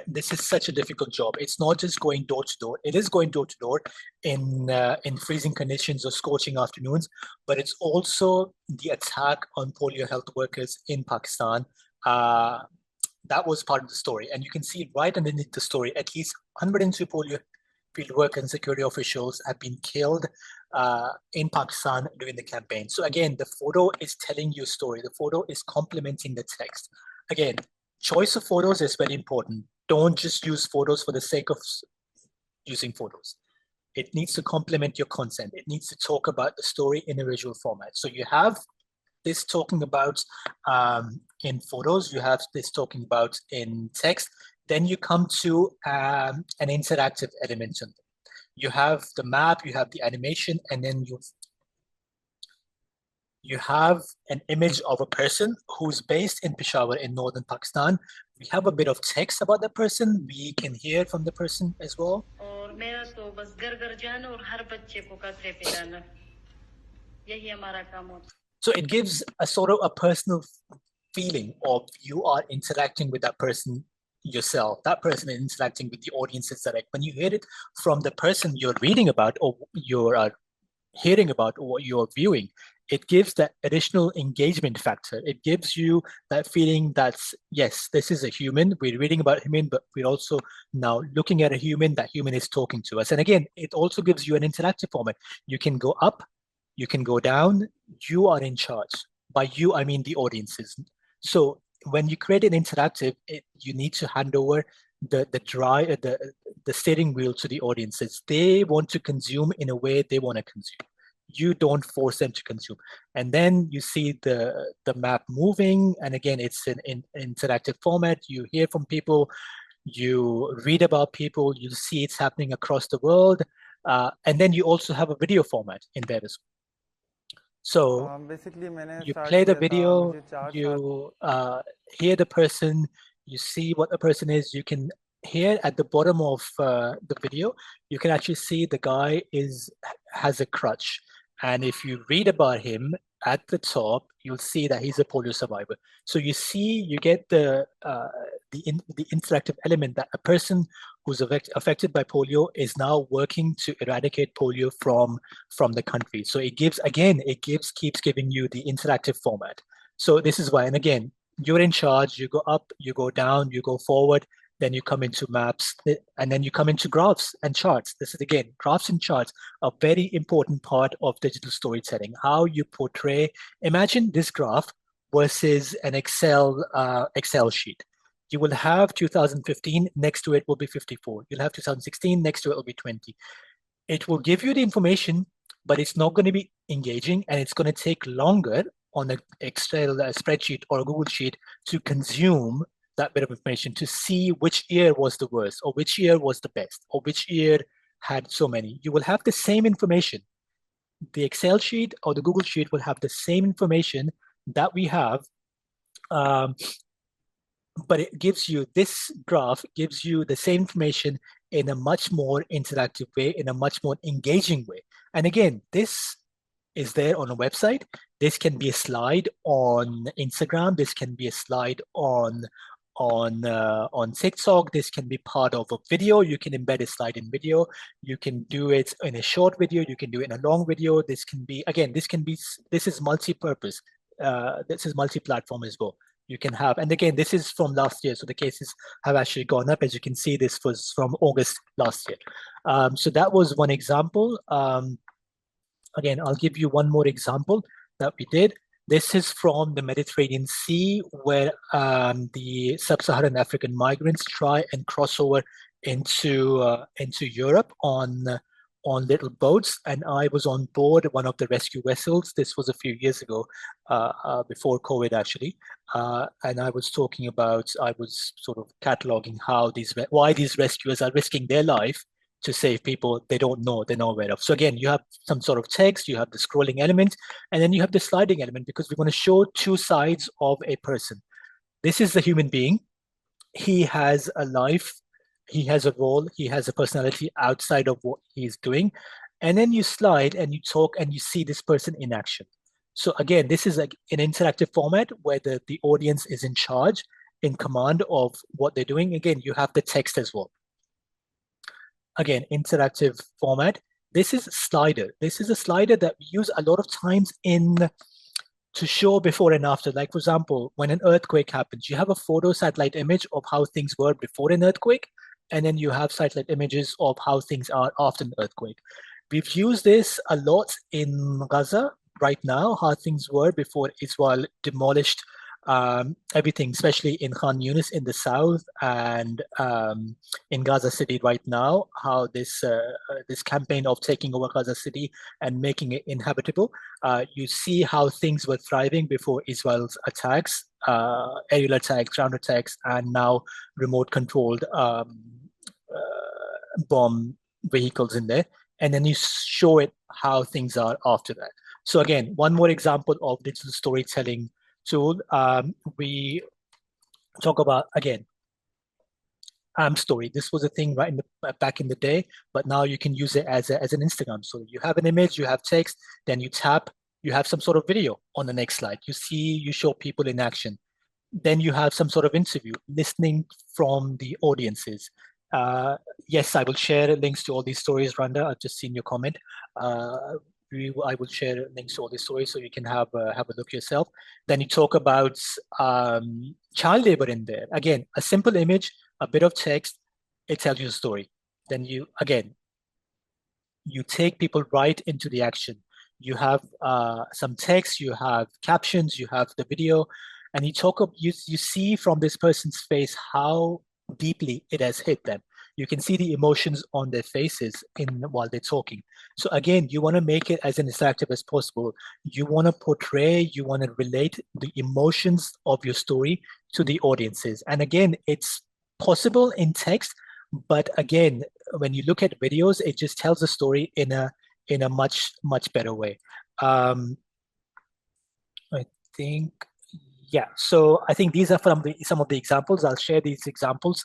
this is such a difficult job. It's not just going door to door. It is going door to door in freezing conditions or scorching afternoons, but it's also the attack on polio health workers in Pakistan. That was part of the story. And you can see right underneath the story, at least 102 polio field workers and security officials have been killed in Pakistan during the campaign. So again, the photo is telling you a story. The photo is complementing the text. Again, choice of photos is very important. Don't just use photos for the sake of using photos. It needs to complement your content. It needs to talk about the story in a visual format. So you have this talking about in photos, you have this talking about in text. Then you come to an interactive element. You have the map, you have the animation, and then you have an image of a person who's based in Peshawar in northern Pakistan. We have a bit of text about the person. We can hear from the person as well. So it gives a sort of a personal feeling of you are interacting with that person yourself. That person is interacting with the audiences direct. When you hear it from the person you're reading about or you're hearing about or what you're viewing, it gives that additional engagement factor. It gives you that feeling that's, yes, this is a human. We're reading about a human, but we're also now looking at a human. That human is talking to us. And again, it also gives you an interactive format. You can go up, you can go down. You are in charge. By you, I mean the audiences. So when you create an interactive, you need to hand over the steering wheel to the audiences. They want to consume in a way they want to consume. You don't force them to consume. And then you see the map moving. And again, it's an interactive format. You hear from people, you read about people, you see it's happening across the world. And then you also have a video format in there as well. So basically, you play the video, you hear the person, you see what the person is. You can hear at the bottom of the video, you can actually see the guy has a crutch. And if you read about him at the top, you'll see that he's a polio survivor. So you get the the interactive element that a person who's affected by polio is now working to eradicate polio from the country. So it keeps giving you the interactive format. So this is why, and again, you're in charge, you go up, you go down, you go forward, then you come into maps, and then you come into graphs and charts. This is again, graphs and charts, a very important part of digital storytelling. How you portray, imagine this graph versus an Excel sheet. You will have 2015, next to it will be 54. You'll have 2016, next to it will be 20. It will give you the information, but it's not going to be engaging, and it's going to take longer on an Excel spreadsheet or a Google sheet to consume that bit of information, to see which year was the worst, or which year was the best, or which year had so many. You will have the same information. The Excel sheet or the Google sheet will have the same information that we have, but it gives you, this graph gives you the same information in a much more interactive way, in a much more engaging way. And again, this is there on a website. This can be a slide on Instagram. This can be a slide on TikTok. This can be part of a video. You can embed a slide in video. You can do it in a short video. You can do it in a long video. This can be, again, this is multi-purpose. This is multi-platform as well. You can have, and again, this is from last year, so the cases have actually gone up. As you can see, this was from August last year. So that was one example. Again, I'll give you one more example that we did. This is from the Mediterranean Sea, where the sub-Saharan African migrants try and cross over into Europe on little boats, and I was on board one of the rescue vessels. This was a few years ago, before COVID actually, and I was sort of cataloging why these rescuers are risking their life to save people they don't know, they're not aware of. So again, you have some sort of text, you have the scrolling element, and then you have the sliding element, because we want to show two sides of a person. This is the human being. He has a life, he has a role, he has a personality outside of what he's doing. And then you slide and you talk and you see this person in action. So again, this is like an interactive format where the audience is in charge, in command of what they're doing. Again, you have the text as well. Again, interactive format. This is a slider. This is a slider that we use a lot of times to show before and after. Like, for example, when an earthquake happens, you have a photo satellite image of how things were before an earthquake, and then you have satellite images of how things are after an earthquake. We've used this a lot in Gaza right now, how things were before Israel demolished everything, especially in Khan Yunis in the south, and in Gaza City right now, how this campaign of taking over Gaza City and making it inhabitable, you see how things were thriving before Israel's attacks, aerial attacks, ground attacks, and now remote controlled bomb vehicles in there. And then you show it how things are after that. So again, one more example of digital storytelling tool. We talk about, again, story. This was a thing back in the day, but now you can use it as an Instagram story. You have an image, you have text, then you tap, you have some sort of video on the next slide. You show people in action. Then you have some sort of interview, listening from the audiences. Yes, I will share links to all these stories, Randa. I've just seen your comment. I will share links to all these stories so you can have a look yourself. Then you talk about child labor in there. Again, a simple image, a bit of text, it tells you a story. Then you take people right into the action. You have some text, you have captions, you have the video, and you see from this person's face how deeply it has hit them. You can see the emotions on their faces while they're talking. So again, you want to make it as interactive as possible. You want to portray, you want to relate the emotions of your story to the audiences. And again, it's possible in text, but again, when you look at videos, it just tells the story in a much, much better way. I think, yeah. So I think these are some of the examples. I'll share these examples.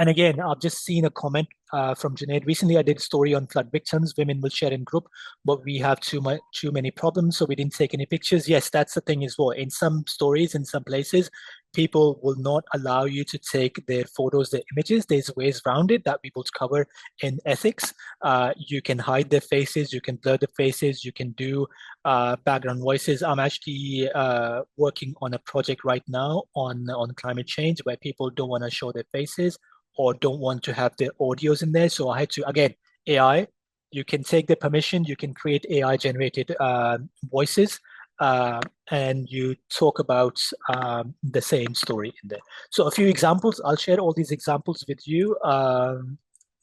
And again, I've just seen a comment from Junaid. Recently, I did a story on flood victims. Women will share in group, but we have too many problems, so we didn't take any pictures. Yes, that's the thing as well. In some stories, in some places, People will not allow you to take their photos, their images. There's ways around it that we will cover in ethics. You can hide their faces, you can blur the faces, you can do background voices. I'm actually working on a project right now on climate change where people don't want to show their faces or don't want to have their audios in there. So I had to, again, AI, you can take the permission, you can create AI generated voices, and you talk about the same story in there. So a few examples, I'll share all these examples with you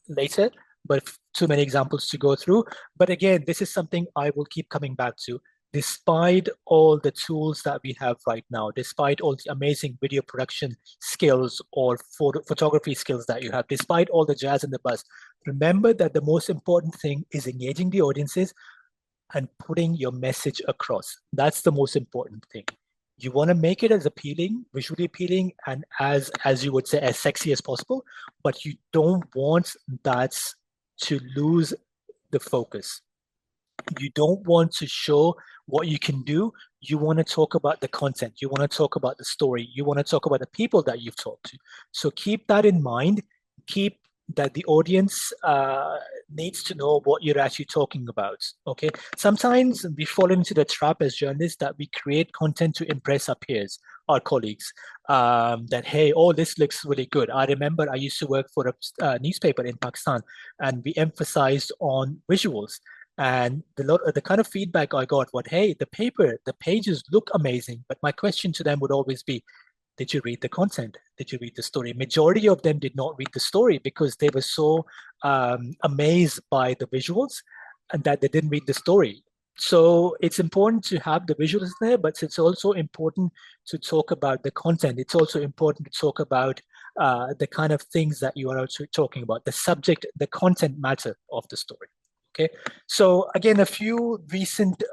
later, but too many examples to go through. But again, this is something I will keep coming back to. Despite all the tools that we have right now, despite all the amazing video production skills or photography skills that you have, despite all the jazz and the buzz, remember that the most important thing is engaging the audiences and putting your message across. That's the most important thing. You want to make it as appealing, visually appealing, and as you would say, as sexy as possible, but you don't want that to lose the focus. You don't want to show what you can do. You want to talk about the content. You want to talk about the story. You want to talk about the people that you've talked to. So keep that in mind. Keep that the audience needs to know what you're actually talking about. Okay. Sometimes we fall into the trap as journalists that we create content to impress our peers, our colleagues. That hey, oh, this looks really good. I remember I used to work for a newspaper in Pakistan, and we emphasized on visuals. And the kind of feedback I got was, hey, the pages look amazing. But my question to them would always be, did you read the content? Did you read the story? Majority of them did not read the story because they were so amazed by the visuals and that they didn't read the story. So it's important to have the visuals there, but it's also important to talk about the content. It's also important to talk about the kind of things that you are also talking about, the subject, the content matter of the story. Okay, so again, a few recent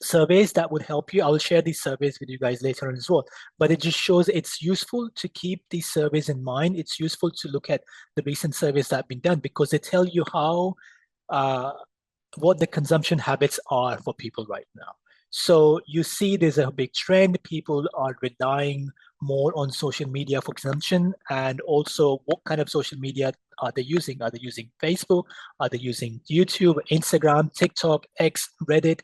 surveys that would help you. I will share these surveys with you guys later on as well. But it just shows it's useful to keep these surveys in mind. It's useful to look at the recent surveys that have been done because they tell you how what the consumption habits are for people right now. So you see there's a big trend. People are relying more on social media for consumption, and also what kind of social media are they using? Are they using Facebook? Are they using YouTube, Instagram, TikTok, X, Reddit?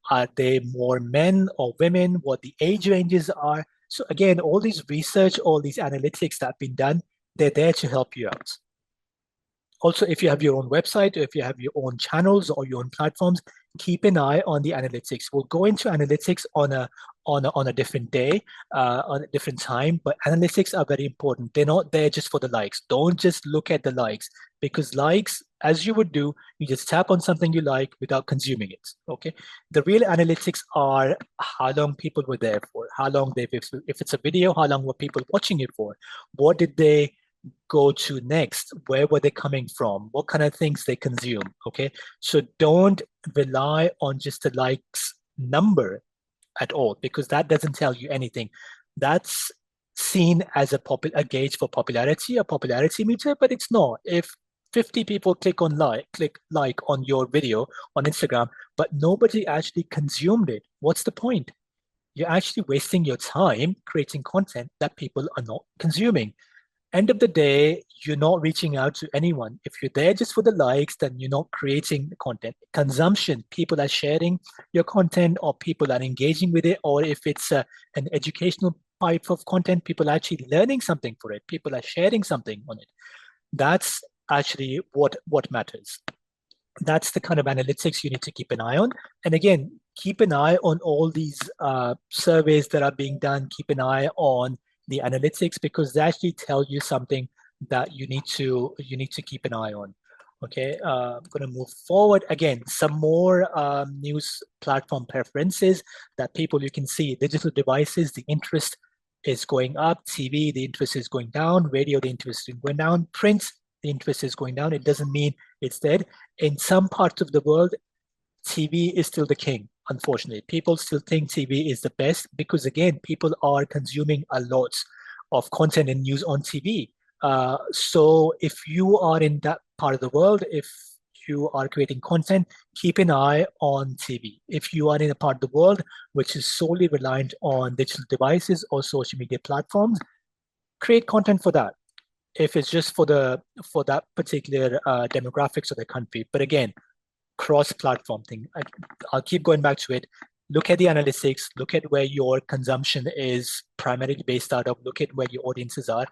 Are they more men or women? What the age ranges are? So again, all these research, all these analytics that have been done, they're there to help you out. Also, if you have your own website, or if you have your own channels or your own platforms, keep an eye on the analytics. We'll go into analytics on a different day, on a different time, but analytics are very important. They're not there just for the likes. Don't just look at the likes, because likes, as you would do, you just tap on something you like without consuming it. Okay. The real analytics are how long people were there for, how long if it's a video, how long were people watching it for, what did they go to next, where were they coming from, what kind of things they consume. Okay, so don't rely on just the likes number at all, because that doesn't tell you anything. That's seen as a gauge for popularity, a popularity meter, but it's not. If 50 people click like on your video on Instagram, but nobody actually consumed it, what's the point? You're actually wasting your time creating content that people are not consuming. End of the day, you're not reaching out to anyone. If you're there just for the likes, then you're not creating the content. Consumption, people are sharing your content, or people are engaging with it, or if it's an educational type of content, people are actually learning something for it. People are sharing something on it. That's actually what matters. That's the kind of analytics you need to keep an eye on. And again, keep an eye on all these surveys that are being done. Keep an eye on the analytics, because they actually tell you something that you need to keep an eye on. Okay, I'm going to move forward. Again, some more news platform preferences that people, you can see digital devices, the interest is going up. TV, the interest is going down. Radio, the interest is going down. Print, the interest is going down. It doesn't mean it's dead. In some parts of the world, TV is still the king. Unfortunately, people still think TV is the best because, again, people are consuming a lot of content and news on TV. So if you are in that part of the world, if you are creating content, keep an eye on TV. If you are in a part of the world which is solely reliant on digital devices or social media platforms, create content for that. If it's just for that particular demographics of the country. But again, cross-platform thing. I'll keep going back to it. Look at the analytics, look at where your consumption is primarily based out of, look at where your audiences are,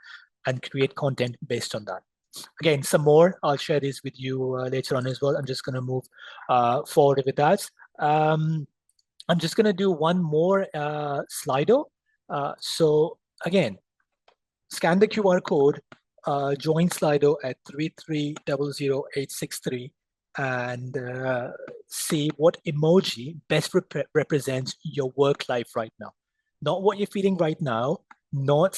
and create content based on that. Again, some more, I'll share this with you later on as well. I'm just going to move forward with that. I'm just going to do one more Slido. So again, scan the QR code, join Slido at 3300863 and see what emoji best represents your work life right now. Not what you're feeling right now, not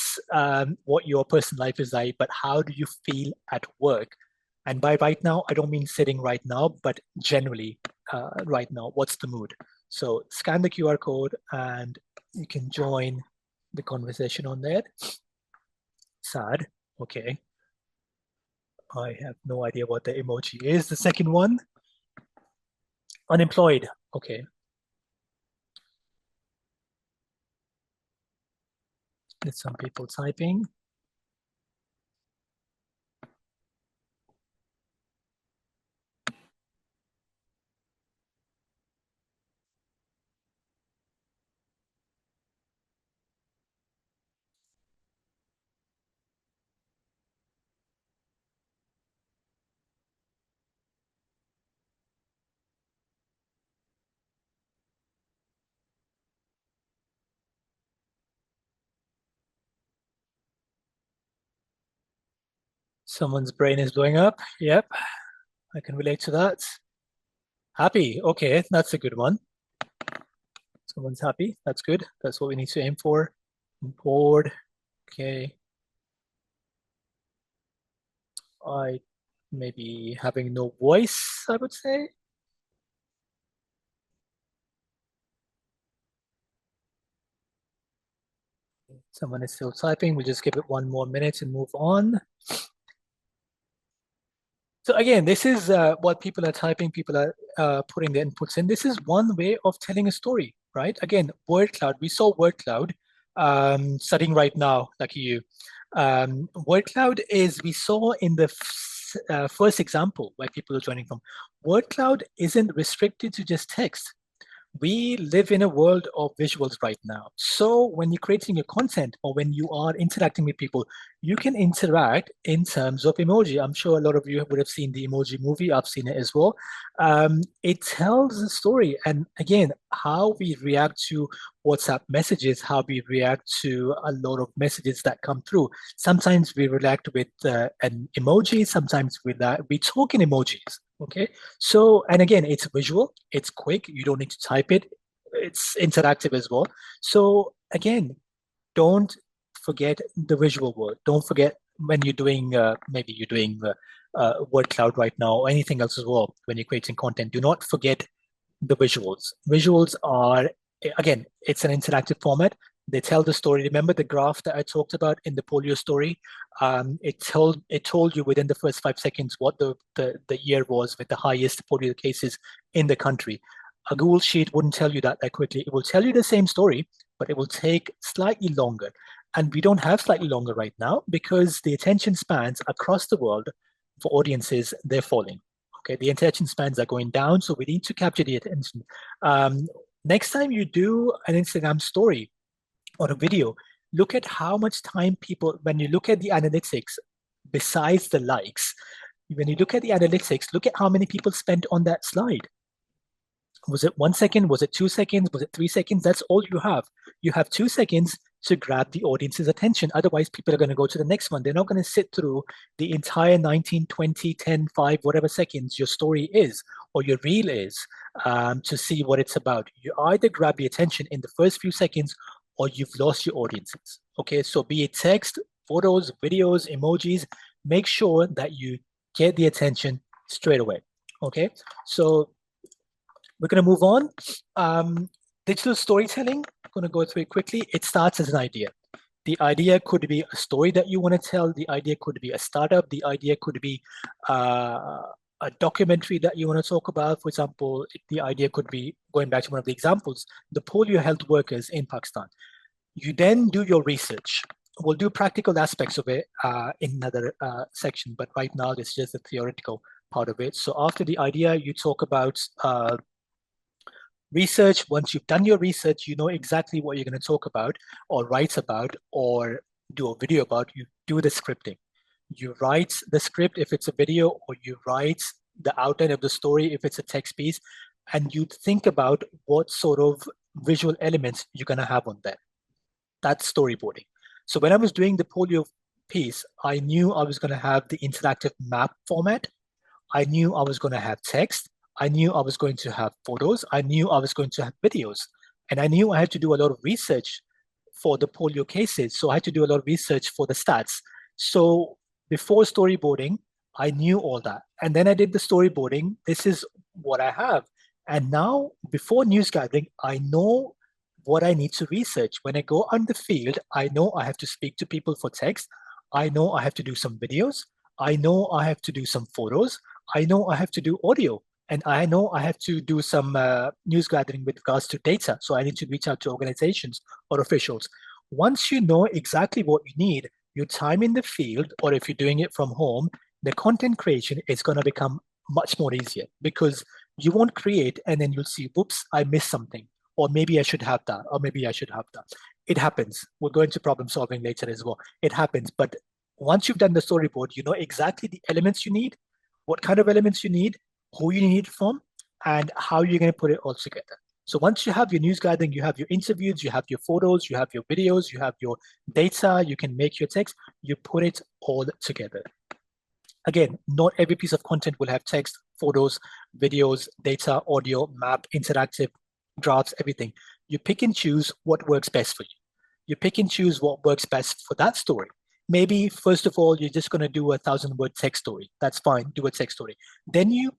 what your personal life is like, but how do you feel at work? And by right now, I don't mean sitting right now, but generally right now, what's the mood? So scan the QR code and you can join the conversation on there. Sad, okay. I have no idea what the emoji is. The second one, unemployed, okay. There's some people typing. Someone's brain is blowing up. Yep, I can relate to that. Happy, okay, that's a good one. Someone's happy, that's good. That's what we need to aim for. Bored, okay. I maybe having no voice, I would say. Someone is still typing. We'll just give it one more minute and move on. So again, this is what people are typing, people are putting their inputs in. This is one way of telling a story, right? Again, word cloud, we saw word cloud studying right now, like you. Word cloud is, we saw in the first example where people are joining from. Word cloud isn't restricted to just text. We live in a world of visuals right now. So when you're creating your content or when you are interacting with people, you can interact in terms of emoji. I'm sure a lot of you would have seen the Emoji Movie. I've seen it as well. It tells a story. And again, how we react to WhatsApp messages, how we react to a lot of messages that come through. Sometimes we react with an emoji. Sometimes we talk in emojis. Okay. So, and again, it's visual, it's quick. You don't need to type it. It's interactive as well. So again, don't forget the visual world. Don't forget when you're doing, maybe you're doing word cloud right now or anything else as well. When you're creating content, do not forget the visuals. Visuals are, again, it's an interactive format. They tell the story. Remember the graph that I talked about in the polio story? It told you within the first 5 seconds what the year was with the highest polio cases in the country. A Google Sheet wouldn't tell you that quickly. It will tell you the same story, but it will take slightly longer. And we don't have slightly longer right now because the attention spans across the world for audiences, they're falling. Okay, the attention spans are going down, so we need to capture the attention. Next time you do an Instagram story, or a video, look at how much time people, when you look at the analytics, besides the likes, when you look at the analytics, look at how many people spent on that slide. Was it 1 second? Was it 2 seconds? Was it 3 seconds? That's all you have. You have 2 seconds to grab the audience's attention. Otherwise, people are going to go to the next one. They're not going to sit through the entire 19, 20, 10, 5, whatever seconds your story is or your reel is to see what it's about. You either grab the attention in the first few seconds or you've lost your audiences. Okay, so be it text, photos, videos, emojis, make sure that you get the attention straight away. Okay, so we're going to move on. Digital storytelling, I'm going to go through it quickly. It starts as an idea. The idea could be a story that you want to tell. The idea could be a startup. The idea could be a documentary that you want to talk about. For example, the idea could be, going back to one of the examples, the polio health workers in Pakistan. You then do your research. We'll do practical aspects of it in another section, but right now it's just the theoretical part of it. So after the idea, you talk about research. Once you've done your research, you know exactly what you're going to talk about or write about or do a video about. You do the scripting. You write the script if it's a video, or you write the outline of the story if it's a text piece, and you think about what sort of visual elements you're going to have on there. That's storyboarding. So when I was doing the polio piece, I knew I was going to have the interactive map format. I knew I was going to have text. I knew I was going to have photos. I knew I was going to have videos. And I knew I had to do a lot of research for the polio cases. So I had to do a lot of research for the stats. So before storyboarding, I knew all that. And then I did the storyboarding. This is what I have. And now, before news gathering, I know what I need to research. When I go on the field, I know I have to speak to people for text. I know I have to do some videos. I know I have to do some photos. I know I have to do audio. And I know I have to do some news gathering with regards to data. So I need to reach out to organizations or officials. Once you know exactly what you need, your time in the field, or if you're doing it from home, the content creation is going to become much more easier, because you won't create and then you'll see, whoops, I missed something, or maybe I should have that, or maybe I should have that. It happens. We'll go into problem solving later as well. It happens. But once you've done the storyboard, you know exactly the elements you need, what kind of elements you need, who you need it from, and how you're going to put it all together. So once you have your news gathering, you have your interviews, you have your photos, you have your videos, you have your data, you can make your text, you put it all together. Again, not every piece of content will have text, photos, videos, data, audio, map, interactive, drafts, everything. You pick and choose what works best for you. You pick and choose what works best for that story. Maybe, first of all, you're just going to do a 1,000-word text story. That's fine. Do a text story. Then you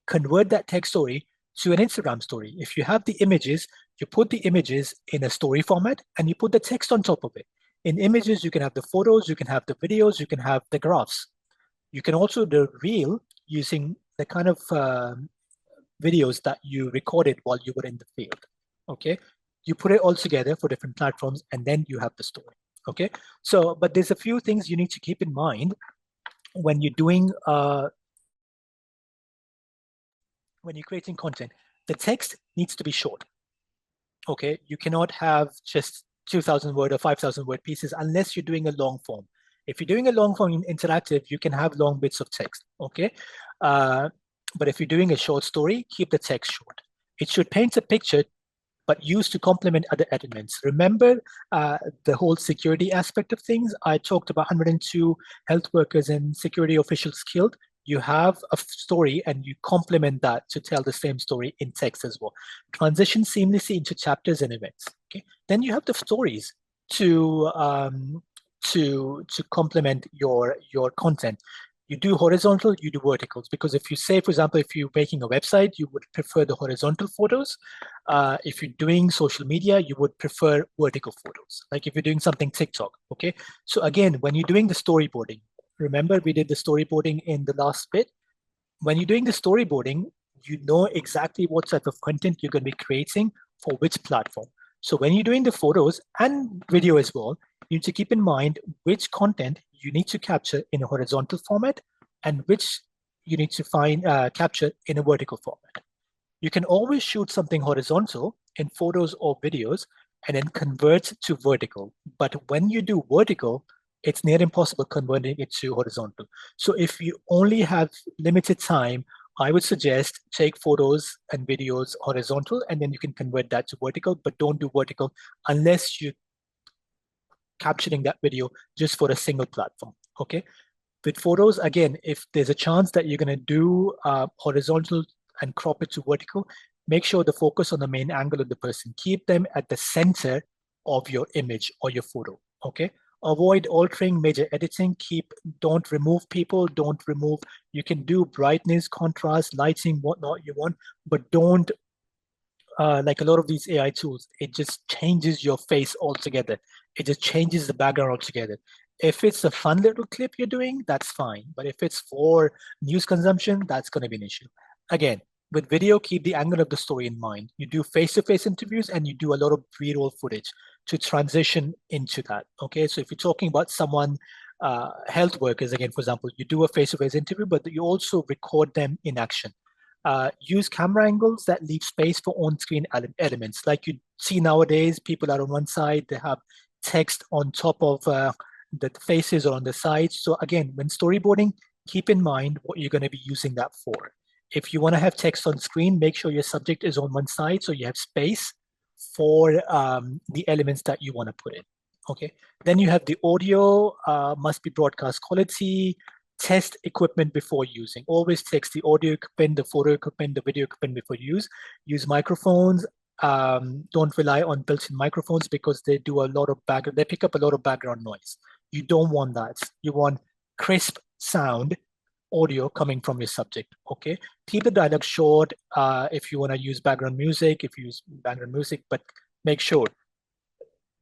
convert that text story to an Instagram story. If you have the images, you put the images in a story format and you put the text on top of it. In images, you can have the photos, you can have the videos, you can have the graphs. You can also do reel using the kind of videos that you recorded while you were in the field. Okay, you put it all together for different platforms, and then you have the story. Okay, so but there's a few things you need to keep in mind when you're doing when you're creating content. The text needs to be short. Okay, you cannot have just 2,000 word or 5,000 word pieces unless you're doing a long form. If you're doing a long form interactive, you can have long bits of text. Okay, but if you're doing a short story, keep the text short. It should paint a picture, but used to complement other elements. Remember the whole security aspect of things. I talked about 102 health workers and security officials killed. You have a story and you complement that to tell the same story in text as well. Transition seamlessly into chapters and events. Okay, then you have the stories to complement your content. You do horizontal, you do verticals, because if you say, for example, if you're making a website, you would prefer the horizontal photos. If you're doing social media, you would prefer vertical photos. Like if you're doing something TikTok, okay? So again, when you're doing the storyboarding, remember we did the storyboarding in the last bit. When you're doing the storyboarding, you know exactly what type of content you're going to be creating for which platform. So when you're doing the photos and video as well, you need to keep in mind which content you need to capture in a horizontal format and which you need to capture in a vertical format. You can always shoot something horizontal in photos or videos and then convert to vertical. But when you do vertical, it's near impossible converting it to horizontal. So if you only have limited time, I would suggest take photos and videos horizontal, and then you can convert that to vertical, but don't do vertical unless you're capturing that video just for a single platform, okay? With photos, again, if there's a chance that you're gonna do horizontal and crop it to vertical, make sure the focus on the main angle of the person. Keep them at the center of your image or your photo, okay? Avoid altering, major editing. Don't remove people, you can do brightness, contrast, lighting, whatnot you want, but don't, like a lot of these AI tools, it just changes your face altogether. It just changes the background altogether. If it's a fun little clip you're doing, that's fine. But if it's for news consumption, that's going to be an issue. Again, with video, keep the angle of the story in mind. You do face-to-face interviews and you do a lot of B-roll footage to transition into that. Okay, so if you're talking about someone, health workers, again, for example, you do a face-to-face interview, but you also record them in action. Use camera angles that leave space for on-screen elements. Like you see nowadays, people are on one side, they have text on top of the faces or on the sides. So again, when storyboarding, keep in mind what you're going to be using that for. If you want to have text on screen, make sure your subject is on one side so you have space for the elements that you want to put in. Okay. Then you have the audio, must be broadcast quality. Test equipment before using. Always test the audio equipment, the photo equipment, the video equipment before you use. Use microphones. Don't rely on built-in microphones because they do a lot of they pick up a lot of background noise. You don't want that. You want crisp sound audio coming from your subject. Okay. Keep the dialogue short. If you want to use background music, if you use background music, but make sure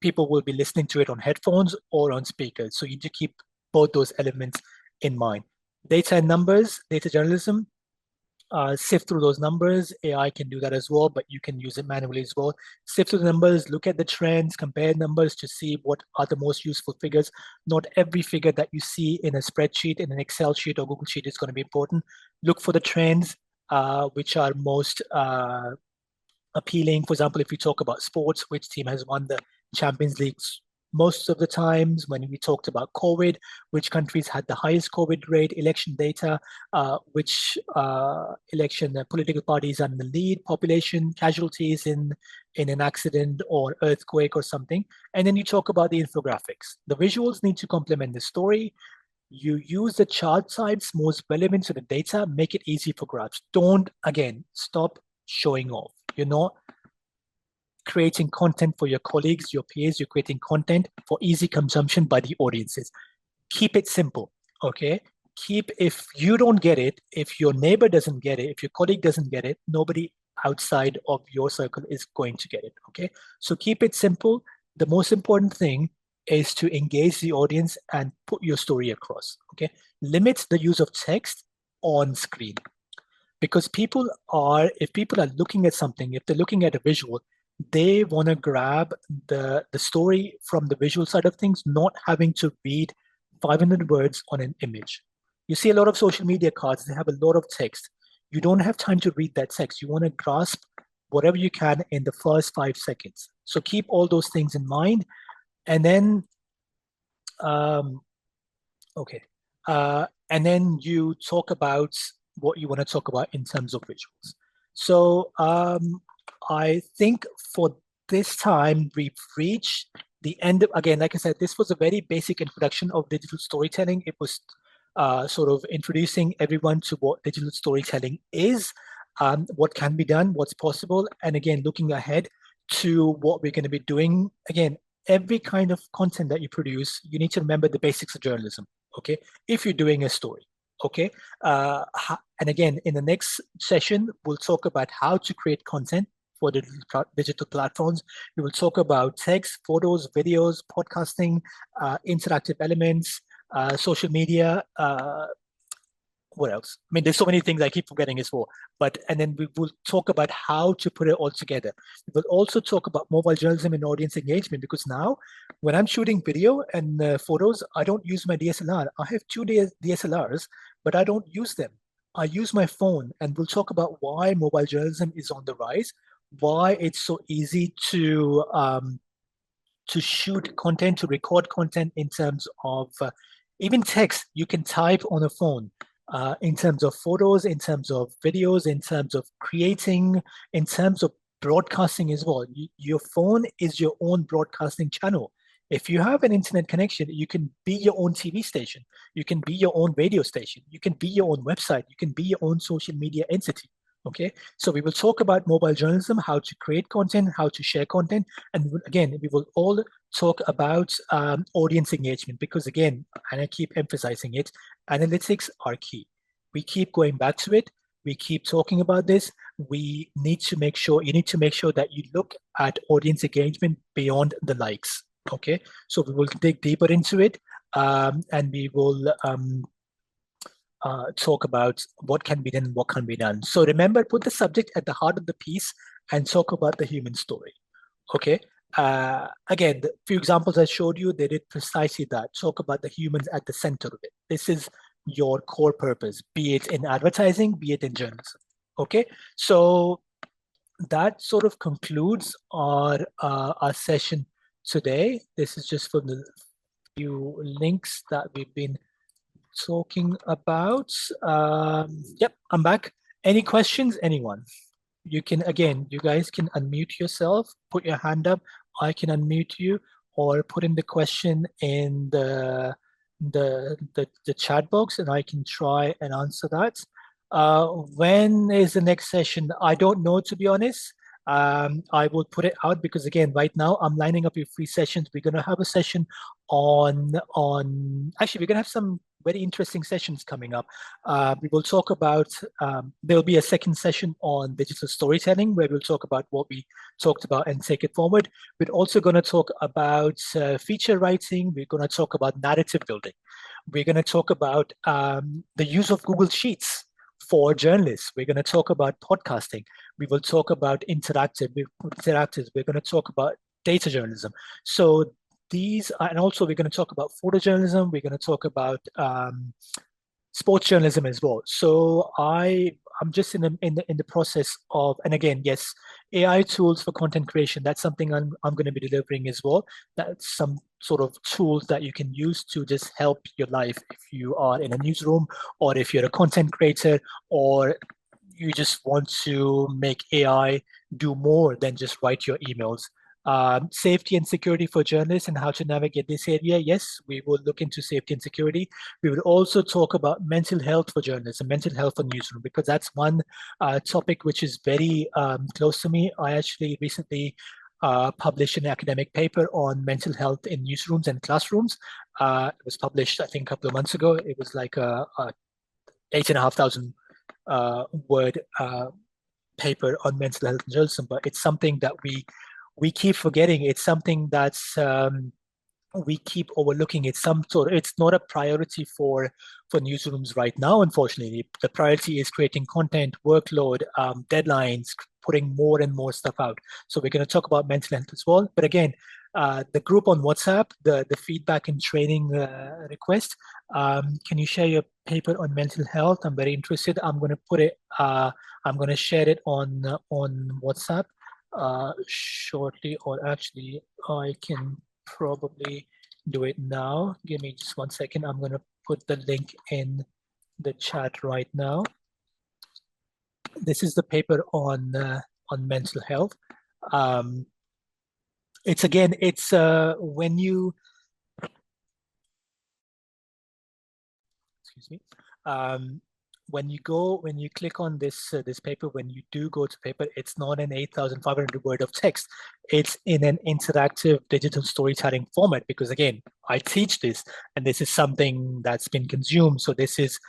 people will be listening to it on headphones or on speakers. So you need to keep both those elements in mind. Data and numbers, data journalism, sift through those numbers. AI can do that as well, but you can use it manually as well. Sift through the numbers, look at the trends, compare numbers to see what are the most useful figures. Not every figure that you see in a spreadsheet, in an Excel sheet or Google sheet is going to be important. Look for the trends which are most appealing. For example, if we talk about sports, which team has won the Champions League most of the times? When we talked about COVID, which countries had the highest COVID rate? Election data, which election political parties are in the lead? Population casualties in an accident or earthquake or something. And then you talk about the infographics. The visuals need to complement the story. You use the chart types most relevant to the data. Make it easy for grabs. Don't, again, stop showing off. You're not creating content for your colleagues, your peers. You're creating content for easy consumption by the audiences. Keep it simple, okay? If you don't get it, if your neighbor doesn't get it, if your colleague doesn't get it, nobody outside of your circle is going to get it, okay? So keep it simple. The most important thing is to engage the audience and put your story across, okay? Limit the use of text on screen. Because if people are looking at something, if they're looking at a visual, they want to grab the story from the visual side of things, not having to read 500 words on an image. You see a lot of social media cards, they have a lot of text. You don't have time to read that text. You want to grasp whatever you can in the first 5 seconds. So keep all those things in mind. And then, and then you talk about what you want to talk about in terms of visuals. So I think for this time, we've reached the end of, again, like I said, this was a very basic introduction of digital storytelling. It was sort of introducing everyone to what digital storytelling is, what can be done, what's possible, and again, looking ahead to what we're going to be doing. Again, every kind of content that you produce, you need to remember the basics of journalism, okay? If you're doing a story, okay? And again, in the next session, we'll talk about how to create content for the digital platforms. We will talk about text, photos, videos, podcasting, interactive elements, social media. What else? I mean, there's so many things I keep forgetting as well. And then we will talk about how to put it all together. We will also talk about mobile journalism and audience engagement, because now when I'm shooting video and photos, I don't use my DSLR. I have 2 DSLRs, but I don't use them. I use my phone, and we'll talk about why mobile journalism is on the rise, why it's so easy to shoot content, to record content in terms of even text you can type on a phone, in terms of photos, in terms of videos, in terms of creating, in terms of broadcasting as well. Your phone is your own broadcasting channel. If you have an internet connection, you can be your own TV station. You can be your own radio station. You can be your own website. You can be your own social media entity. Okay, so we will talk about mobile journalism, how to create content, how to share content. And again, we will all talk about audience engagement, because again, and I keep emphasizing it, analytics are key. We keep going back to it. We keep talking about this. You need to make sure that you look at audience engagement beyond the likes. Okay, so we will dig deeper into it. and we will talk about what can be done, what can be done. So remember, put the subject at the heart of the piece and talk about the human story. Okay. Again, the few examples I showed you, they did precisely that. Talk about the humans at the center of it. This is your core purpose, be it in advertising, be it in journalism. Okay. So that sort of concludes our session today. This is just from the few links that we've been talking about. Yep, I'm back. Any questions, anyone? You can, again, you guys can unmute yourself, put your hand up. I can unmute you, or put in the question in the chat box, and I can try and answer that. When is the next session? I don't know, to be honest. I will put it out because, again, right now I'm lining up your free sessions. We're going to have a session on actually, we're going to have some very interesting sessions coming up. We will talk about, there'll be a second session on digital storytelling where we'll talk about what we talked about and take it forward. We're also going to talk about feature writing. We're going to talk about narrative building. We're going to talk about the use of Google Sheets for journalists. We're going to talk about podcasting. We will talk about interactives. We're going to talk about data journalism. So these, and also we're going to talk about photojournalism. We're going to talk about sports journalism as well. So I'm just in the process of, and again, yes, AI tools for content creation. That's something I'm going to be delivering as well. That's some sort of tools that you can use to just help your life if you are in a newsroom, or if you're a content creator, or you just want to make AI do more than just write your emails. Safety and security for journalists and how to navigate this area. Yes, we will look into safety and security. We will also talk about mental health for journalists and mental health for newsroom, because that's one topic which is very close to me. I actually recently published an academic paper on mental health in newsrooms and classrooms. It was published, I think, a couple of months ago. It was like a 8,500 word paper on mental health and journalism, but it's something that we keep forgetting. It's something that's we keep overlooking. It's not a priority for newsrooms right now, unfortunately. The priority is creating content, workload, deadlines, putting more and more stuff out. So we're going to talk about mental health as well. But again, the group on WhatsApp, the feedback and training request, can you share your paper on mental health? I'm very interested. I'm going to put it, I'm going to share it on WhatsApp shortly, or actually I can probably do it now. Give me just 1 second. I'm going to put the link in the chat right now. This is the paper on mental health. It's when you, excuse me, when you click on this paper, when you do go to paper, it's not an 8,500 word of text. It's in an interactive digital storytelling format, because again, I teach this, and this is something that's been consumed. So this is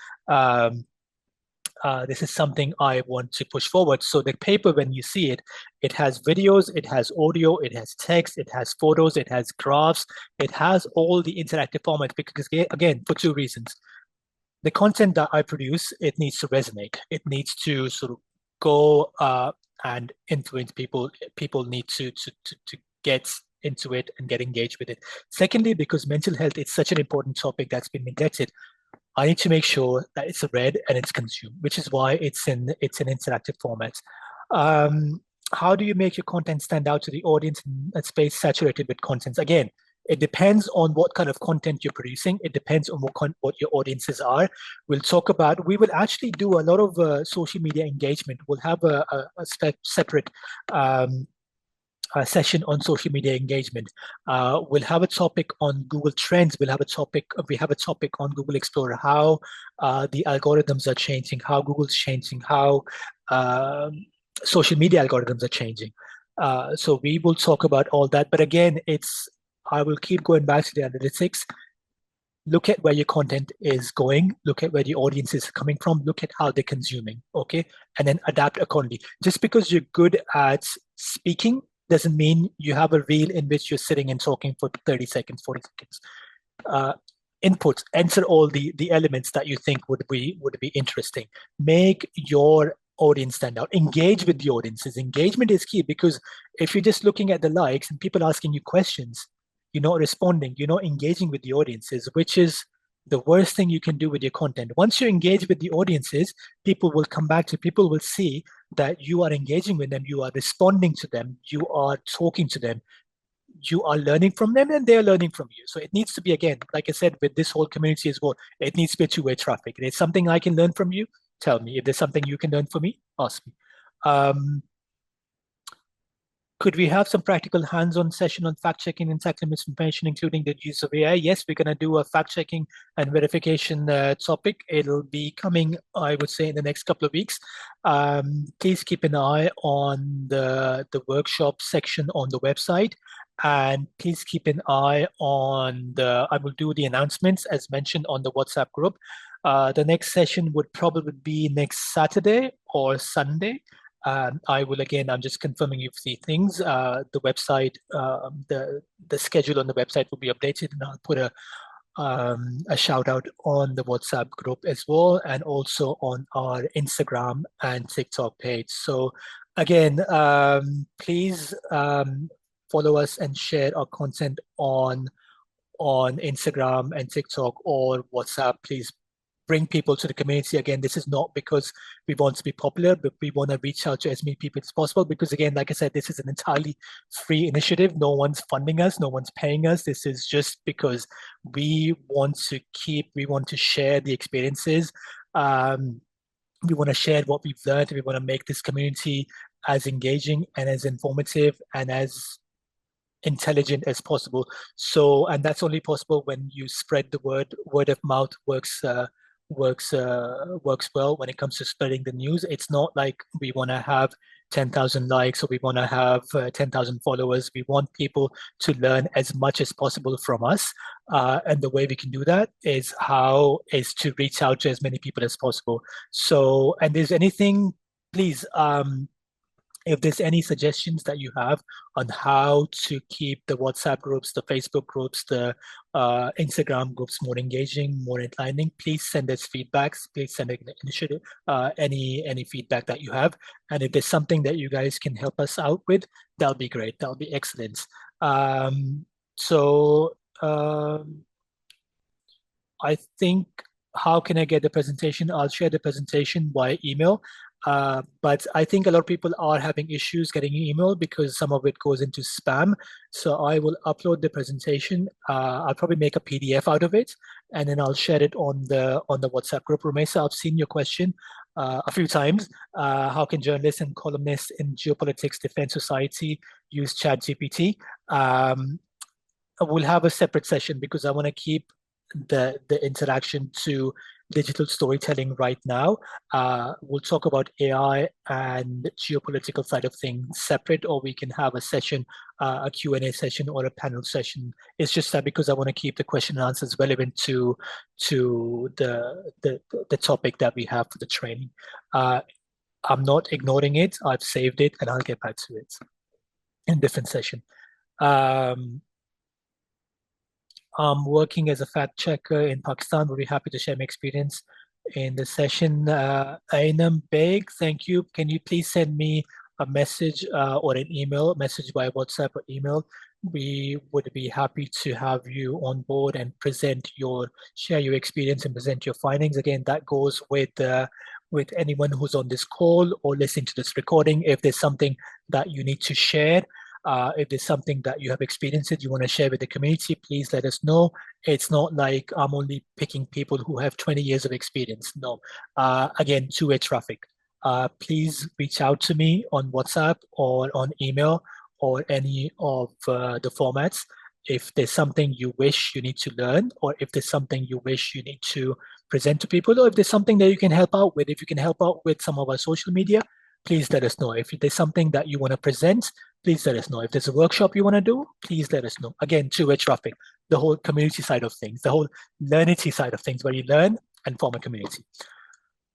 something I want to push forward. So the paper, when you see it, it has videos, it has audio, it has text, it has photos, it has graphs, it has all the interactive formats, because again, for two reasons. The content that I produce, it needs to resonate. It needs to sort of go and influence people. People need to get into it and get engaged with it. Secondly, because mental health is such an important topic that's been neglected, I need to make sure that it's read and it's consumed, which is why it's an interactive format. How do you make your content stand out to the audience in a space saturated with content? Again, it depends on what kind of content you're producing. It depends on what your audiences are. We will actually do a lot of social media engagement. We'll have a separate session on social media engagement. We'll have a topic on Google Trends. We have a topic on Google Explorer, how the algorithms are changing, how Google's changing, how social media algorithms are changing. So we will talk about all that. But again, I will keep going back to the analytics. Look at where your content is going. Look at where the audience is coming from. Look at how they're consuming, okay? And then adapt accordingly. Just because you're good at speaking doesn't mean you have a reel in which you're sitting and talking for 30 seconds, 40 seconds. inputs, enter all the elements that you think would be interesting. Make your audience stand out. Engage with the audiences. Engagement is key, because if you're just looking at the likes and people asking you questions, you're not responding, you're not engaging with the audiences, which is the worst thing you can do with your content. Once you engage with the audiences, people will come back to, people will see that you are engaging with them, you are responding to them, you are talking to them, you are learning from them, and they're learning from you. So it needs to be, again, like I said, with this whole community as well, it needs to be a two-way traffic. And it's something I can learn from you, tell me. If there's something you can learn from me, ask me. Could we have some practical hands-on session on fact-checking and tackling misinformation, including the use of AI? Yes, we're going to do a fact-checking and verification topic. It'll be coming, I would say, in the next couple of weeks. Please keep an eye on the workshop section on the website. And please keep an eye on I will do the announcements as mentioned on the WhatsApp group. The next session would probably be next Saturday or Sunday. I will, again, I'm just confirming a few things. The website, the schedule on the website will be updated, and I'll put a shout out on the WhatsApp group as well, and also on our Instagram and TikTok page. So again, please follow us and share our content on Instagram and TikTok or WhatsApp. Please bring people to the community. Again, this is not because we want to be popular, but we want to reach out to as many people as possible, because again, like I said, this is an entirely free initiative. No one's funding us, no one's paying us. This is just because we want to share the experiences. We want to share what we've learned. We want to make this community as engaging and as informative and as intelligent as possible. So, and that's only possible when you spread the word. Word of mouth works well when it comes to spreading the news. It's not like we want to have 10,000 likes or we want to have 10,000 followers. We want people to learn as much as possible from us. And the way we can do that is to reach out to as many people as possible. So, and there's anything, please, if there's any suggestions that you have on how to keep the WhatsApp groups, the Facebook groups, the Instagram groups more engaging, more enlightening, please send us feedbacks. Please send initiative, any feedback that you have. And if there's something that you guys can help us out with, that'll be great. That'll be excellent. I think, how can I get the presentation? I'll share the presentation by email. But I think a lot of people are having issues getting email because some of it goes into spam. So I will upload the presentation. I'll probably make a PDF out of it, and then I'll share it on the WhatsApp group. Rumesa, I've seen your question a few times. How can journalists and columnists in geopolitics defense society use ChatGPT? We'll have a separate session because I want to keep the interaction to digital storytelling right now. We'll talk about AI and geopolitical side of things separate, or we can have a session, a Q&A session or a panel session. It's just that because I want to keep the question and answers relevant to the topic that we have for the training. I'm not ignoring it. I've saved it and I'll get back to it in a different session. I'm working as a fact checker in Pakistan. We'll be happy to share my experience in the session. Ainam Beg, thank you. Can you please send me a message or an email, message by WhatsApp or email? We would be happy to have you on board and share your experience and present your findings. Again, that goes with anyone who's on this call or listening to this recording. If there's something that you need to share, if there's something that you have experienced you want to share with the community, please let us know. It's not like I'm only picking people who have 20 years of experience. No, again, two-way traffic. Please reach out to me on WhatsApp or on email or any of the formats. If there's something you wish you need to learn, or if there's something you wish you need to present to people, or if there's something that you can help out with, if you can help out with some of our social media, please let us know. If there's something that you want to present, please let us know. If there's a workshop you want to do, please let us know. Again, two-way traffic, the whole community side of things, the whole Learnity side of things, where you learn and form a community.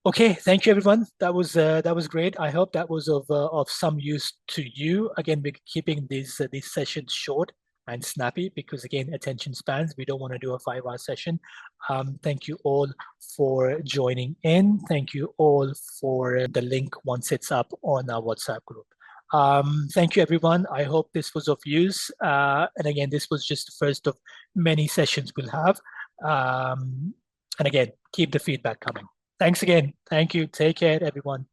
Okay, thank you, everyone. That was great. I hope that was of some use to you. Again, we're keeping these sessions short. and snappy, because again, attention spans, we don't want to do a 5-hour session. Thank you all for joining in. Thank you all for the link once it's up on our WhatsApp group. Thank you, everyone. I hope this was of use. And again, this was just the first of many sessions we'll have. And again, keep the feedback coming. Thanks again. Thank you. Take care, everyone.